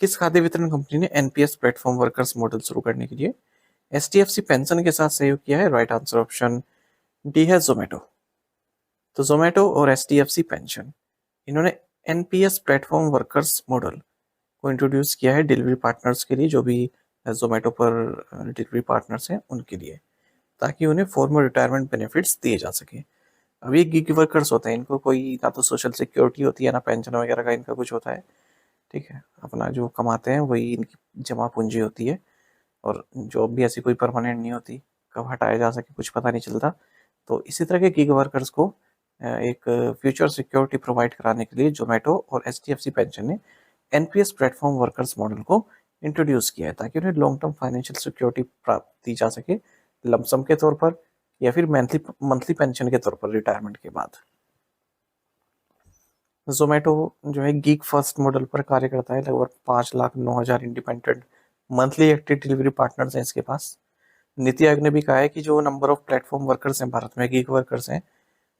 किस खाद्य वितरण कंपनी ने NPS प्लेटफॉर्म वर्कर्स मॉडल शुरू करने के लिए HDFC पेंशन के साथ सहयोग किया है? राइट आंसर ऑप्शन डी है जोमेटो। तो जोमेटो और HDFC पेंशन इन्होंने NPS प्लेटफॉर्म वर्कर्स मॉडल को इंट्रोड्यूस किया है डिलीवरी पार्टनर्स के लिए, जो भी जोमेटो पर डिलीवरी पार्टनर्स हैं उनके लिए, ताकि उन्हें फॉर्मल रिटायरमेंट बेनिफिट्स दिए जा सके। अब ये गिग वर्कर्स होते हैं, इनको कोई ना तो सोशल सिक्योरिटी होती है ना पेंशन वगैरह का इनका कुछ होता है। ठीक है, अपना जो कमाते हैं वही इनकी जमा पूंजी होती है और जॉब भी ऐसी कोई परमानेंट नहीं होती, कब हटाया जा सके कुछ पता नहीं चलता। तो इसी तरह के गिग वर्कर्स को एक फ्यूचर सिक्योरिटी प्रोवाइड कराने के लिए जोमेटो और HDFC पेंशन ने NPS प्लेटफॉर्म वर्कर्स मॉडल को इंट्रोड्यूस किया है ताकि उन्हें लॉन्ग टर्म फाइनेंशियल सिक्योरिटी प्राप्त की जा सके लमसम के तौर पर या फिर मंथली पेंशन के तौर पर रिटायरमेंट के बाद। जोमेटो जो है गीक फर्स्ट मॉडल पर कार्य करता है। लगभग 5,09,000 independent monthly active delivery partners हैं इसके पास। नीति आयोग ने भी कहा है कि जो नंबर ऑफ प्लेटफॉर्म वर्कर्स हैं भारत में, गीक वर्कर्स हैं,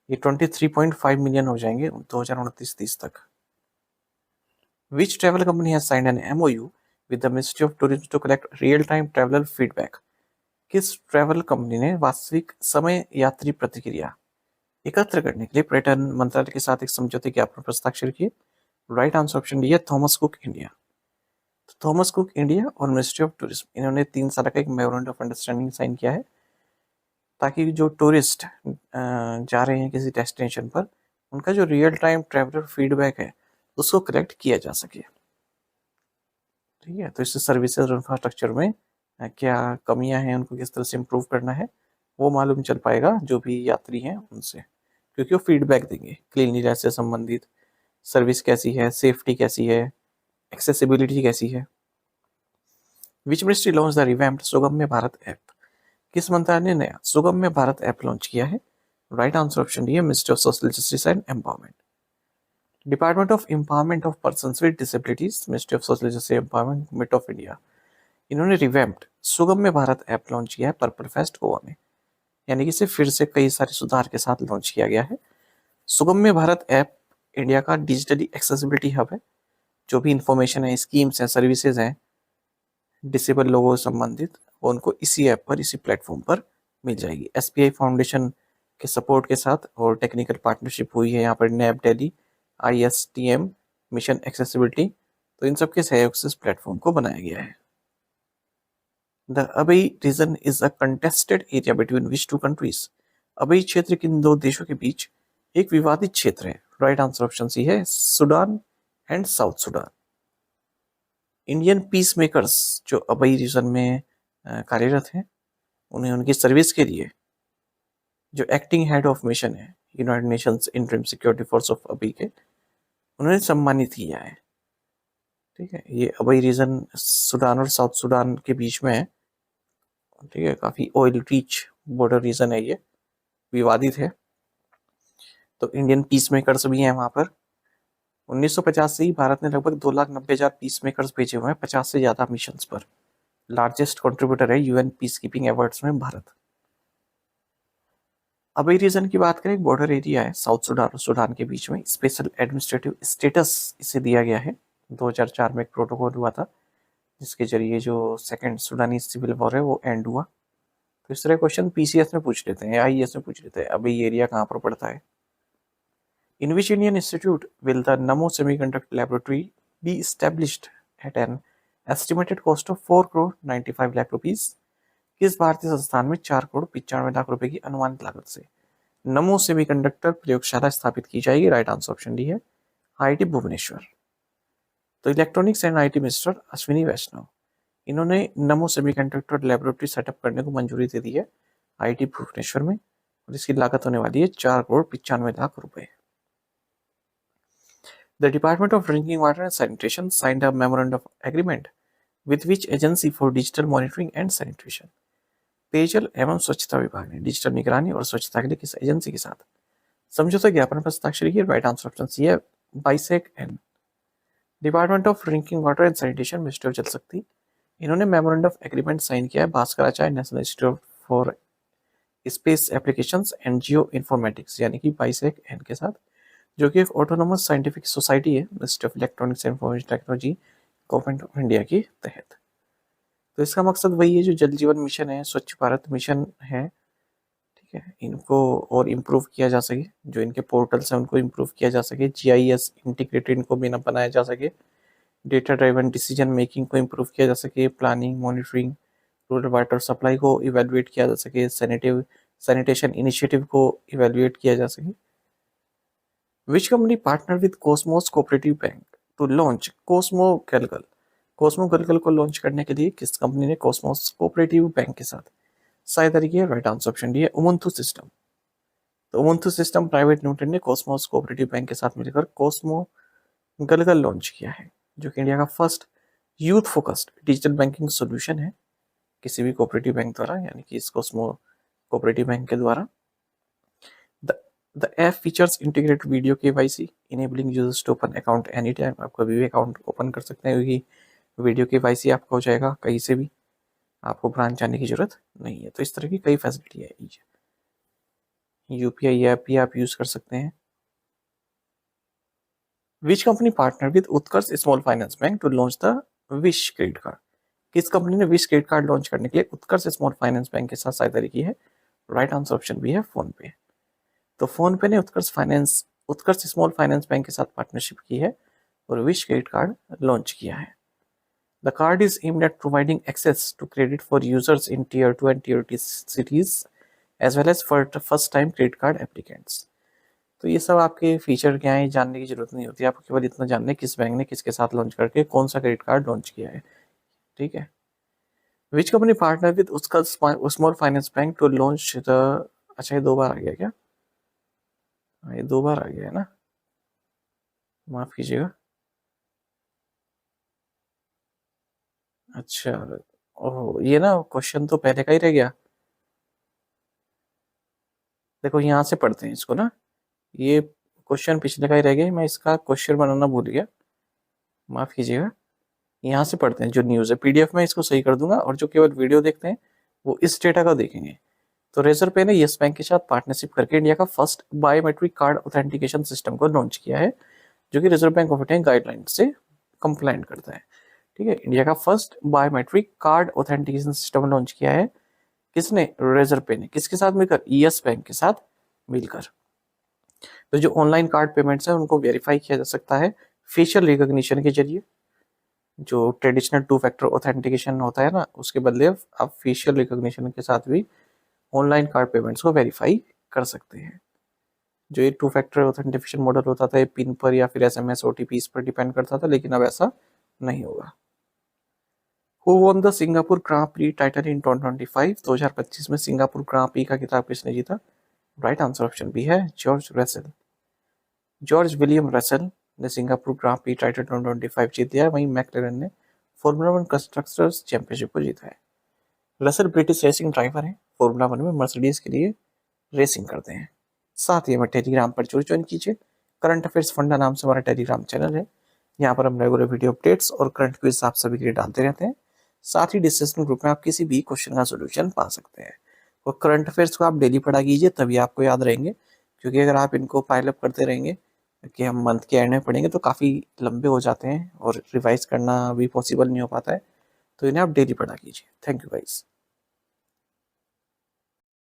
ये 23.5 मिलियन हो जाएंगे 2029-30 तक। Which travel company has signed an MOU with the Ministry of Tourism to collect real-time traveler feedback? किस ट्रैवल कंपनी ने वास्तविक समय यात्री प्रतिक्रिया एकत्र करने के लिए पर्यटन मंत्रालय के साथ एक समझौते ज्ञापन पर हस्ताक्षर किए? राइट आंसर ऑप्शन डी है थॉमस कुक इंडिया। तो थॉमस कुक इंडिया और मिनिस्ट्री ऑफ टूरिज्म इन्होंने 3 साल का एक मेमोरेंडम ऑफ अंडरस्टैंडिंग साइन किया है, ताकि जो टूरिस्ट जा रहे हैं किसी डेस्टिनेशन पर, उनका जो रियल टाइम ट्रैवलर फीडबैक है उसको कलेक्ट किया जा सके। ठीक है, तो इससे सर्विसेज और इंफ्रास्ट्रक्चर में क्या कमियां हैं, उनको किस तरह से इम्प्रूव करना है, वो मालूम चल पाएगा जो भी यात्री हैं उनसे, क्योंकि वो फीडबैक देंगे क्लीनलीनेस से संबंधित, सर्विस कैसी है, सेफ्टी कैसी है, एक्सेसिबिलिटी कैसी है। Which ministry launch the revamped Sugamya Bharat app? किस मंत्रालय ने नया सुगम्य भारत ऐप लॉन्च किया है? राइट आंसर ऑप्शन डी है ministry of social justice and empowerment. Department of empowerment of persons with disabilities, ministry of social justice empowerment, government of India, इन्होंने revamped सुगम्य Bharat app launch किया है पर्पल फेस्ट गोवा में, यानी कि इसे फिर से कई सारे सुधार के साथ लॉन्च किया गया है। सुगम्य भारत ऐप इंडिया का डिजिटली एक्सेसिबिलिटी हब है। जो भी इंफॉर्मेशन है, स्कीम्स हैं, सर्विसेज हैं डिसेबल लोगों से संबंधित, वो उनको इसी ऐप पर, इसी प्लेटफॉर्म पर मिल जाएगी। SBI फाउंडेशन के सपोर्ट के साथ और टेक्निकल पार्टनरशिप हुई है यहाँ पर नैब दिल्ली, ISTM, मिशन एक्सेसिबिलिटी, तो इन सबके सहयोग से इस प्लेटफॉर्म को बनाया गया है। The Abyei region is a contested area between which two countries? Abyei क्षेत्र किन दो देशों के बीच एक विवादित क्षेत्र है? राइट आंसर ऑप्शन सी है Sudan and South Sudan. Indian peace makers जो अबई रीजन में कार्यरत हैं, उन्हें उनकी सर्विस के लिए जो एक्टिंग हेड ऑफ मिशन है United Nations interim security force of अबई के, उन्होंने सम्मानित किया है। ठीक है, ये अबई रीजन सूडान और साउथ सूडान के बीच में है। ठीक है, काफी ऑयल रिच बॉर्डर रीजन है, ये विवादित है, तो इंडियन पीस मेकर्स भी हैं वहां पर। 1950 से ही भारत ने लगभग 2,90,000 पीस मेकर्स भेजे हुए हैं 50 से ज्यादा मिशंस पर। लार्जेस्ट कंट्रीब्यूटर है UN पीस कीपिंग एफर्ट्स में भारत। अबई रीजन की बात करें, बॉर्डर एरिया है साउथ सूडान और सूडान के बीच में, स्पेशल एडमिनिस्ट्रेटिव स्टेटस इसे दिया गया है। 2004 में एक प्रोटोकॉल हुआ था जिसके जरिए जो सेकेंड सूडानी सिविल वॉर है वो एंड हुआ। तो इस तरह क्वेश्चन PCS में पूछ लेते हैं, IES में पूछ लेते हैं, अबई एरिया कहाँ पर पड़ता है। In which Indian institute will the Namo Semiconductor Laboratory be established at an estimated cost of 4 crore 95 lakh rupees? किस भारतीय संस्थान में 4 करोड़ 95 लाख रुपए की अनुमानित लागत से नमो सेमीकंडक्टर प्रयोगशाला स्थापित की जाएगी? राइट आंसर ऑप्शन डी है IIT भुवनेश्वर। तो electronics and IT minister Ashwini Vaishnaw, इन्होंने नमो सेमीकंडक्टर लेबोरेटरी सेटअप करने को मंजूरी दे दी है IIT भुवनेश्वर में, और इसकी लागत होने वाली है 4 करोड़ 95 लाख रुपए। The Department of Drinking Water and Sanitation signed a memorandum of agreement with which agency for digital monitoring and sanitation? पेयजल एवं स्वच्छता विभाग ने डिजिटल निगरानी और स्वच्छता के लिए किस एजेंसी के साथ समझौता ज्ञापन पर हस्ताक्षर किए? राइट आंसर ऑप्शन सी है BISAG N. Department of drinking water and sanitation, ministry of Jal Shakti, इन्होंने मेमोरेंडम ऑफ एग्रीमेंट साइन किया है Bhaskaracharya national institute for space applications and geo informatics यानी कि बाइसेक एन के साथ, जो कि एक ऑटोनोमस साइंटिफिक सोसाइटी है ministry of electronics and information technology government of India के तहत। तो इसका मकसद वही है जो जल जीवन मिशन है, स्वच्छ भारत मिशन है, ठीक है, इनको और इम्प्रूव किया जा सके, जो इनके पोर्टल्स हैं उनको इम्प्रूव किया जा सके, GIS इंटीग्रेटेड इनको बिना बनाया जा सके, डेटा ड्राइवन डिसीजन मेकिंग को इम्प्रूव किया जा सके, planning monitoring rural water supply को इवेलुएट किया जा सके, सैनिटेशन इनिशिएटिव को इवेलुएट किया जा सके। Which company partner with Cosmos cooperative bank to launch Cosmo गलगल? कोस्मो गलगल को लॉन्च करने के लिए किस कंपनी ने कोस्मोस कोऑपरेटिव बैंक के साथ सहायता की है? राइट आंसर ऑप्शन डी है उबुंटू सिस्टम। तो उबुंटू सिस्टम प्राइवेट लिमिटेड ने कोस्मोस कोऑपरेटिव बैंक के साथ मिलकर कोस्मो गलगल लॉन्च किया है, जो कि इंडिया का first youth focused digital banking solution है किसी भी कोऑपरेटिव बैंक द्वारा, यानी कि इस कोस्मो कोऑपरेटिव बैंक के द्वारा। The app features integrated video KYC, enabling users to open account anytime। आप कभी भी अकाउंट ओपन कर सकते हैं क्योंकि वीडियो KYC आपका हो जाएगा कहीं से भी, आपको ब्रांच जाने की जरूरत नहीं है। तो इस तरह की कई फैसिलिटी है। UPI ऐप भी आप यूज कर सकते हैं। Which company partner with Utkarsh small finance bank to launch the Wish credit card? किस कंपनी ने विश क्रेडिट कार्ड लॉन्च करने के लिए उत्कर्ष स्मॉल फाइनेंस बैंक के साथ साझेदारी की है? राइट आंसर ऑप्शन बी है फोन पे। तो फोन पे ने उत्कर्ष स्मॉल फाइनेंस बैंक के साथ पार्टनरशिप की है और विश क्रेडिट कार्ड लॉन्च किया है। The card is aimed at providing access to credit for users in tier 2 and tier 3 cities as well as for first time credit card applicants. तो ये सब आपके फीचर क्या है जानने की जरूरत नहीं होती, आपको केवल इतना जानना है किस बैंक ने किसके साथ लॉन्च करके कौन सा क्रेडिट कार्ड लॉन्च किया है। ठीक है। विच कंपनी पार्टनर विद उसका small finance bank to launch the, अच्छा ये 2 बार आ गया क्या? ये 2 बार आ गया है ना, माफ कीजिएगा। अच्छा, ओह ये ना क्वेश्चन तो पहले का ही रह गया। देखो यहाँ से पढ़ते हैं इसको ना, ये क्वेश्चन पिछले का ही रह गया, मैं इसका क्वेश्चन बनाना भूल गया, माफ कीजिएगा। यहाँ से पढ़ते हैं, जो न्यूज़ है पीडीएफ में इसको सही कर दूंगा और जो केवल वीडियो देखते हैं वो इस डेटा का देखेंगे। तो रिजर्व पे ने येस बैंक के साथ पार्टनरशिप करके इंडिया का first biometric card authentication system को लॉन्च किया है, जो कि reserve Bank of India guideline से कंप्लाइंट करता है। ठीक है, इंडिया का first biometric card authentication system launch किया है किसने? रिजर्व पे ने। किसके साथ मिलकर? येस बैंक के साथ मिलकर। तो जो ऑनलाइन कार्ड पेमेंट्स है उनको वेरीफाई किया जा सकता है फेशियल रिकॉग्निशन के जरिए। जो ट्रेडिशनल 2 फैक्टर ऑथेंटिकेशन होता है ना, उसके बदले आप फेशियल रिकॉग्निशन के साथ भी ऑनलाइन कार्ड पेमेंट्स को वेरीफाई कर सकते हैं। जो ये 2 फैक्टर ऑथेंटिकेशन मॉडल होता था, ये पिन पर या फिर एसएमएस ओटीपी पर डिपेंड करता था, लेकिन अब ऐसा नहीं होगा। Who won the Singapore grand prix title in 2025? 2025 में सिंगापुर ग्रां प्री का खिताब किसने जीता? राइट आंसर ऑप्शन बी है George Russell. George William Russell ने सिंगापुर ग्रां प्री टाइटल 2025 जीत लिया है, वहीं मैकलेरन ने फॉर्मूला 1 कंस्ट्रक्टर्स चैंपियनशिप को जीता है। रसेल ब्रिटिश रेसिंग ड्राइवर हैं, फॉर्मूला 1 में मर्सिडीज के लिए रेसिंग करते हैं। साथ ही हमें टेलीग्राम पर जरूर ज्वाइन कीजिए। करंट अफेयर्स फंडा नाम से हमारा टेलीग्राम चैनल है, यहाँ पर हम रेगुलर वीडियो अपडेट्स और करंट क्विज आप सभी के लिए डालते रहते हैं। साथ ही डिस्कशन ग्रुप में आप किसी भी क्वेश्चन का सोल्यूशन पा सकते हैं। और करंट अफेयर्स को आप डेली पढ़ा कीजिए, तभी आपको याद रहेंगे, क्योंकि अगर आप इनको पाइलअप करते रहेंगे कि हम मंथ के एंड में पढ़ेंगे तो काफ़ी लंबे हो जाते हैं और रिवाइज करना भी पॉसिबल नहीं हो पाता है। तो इन्हें आप डेली पढ़ा कीजिए। Thank you guys.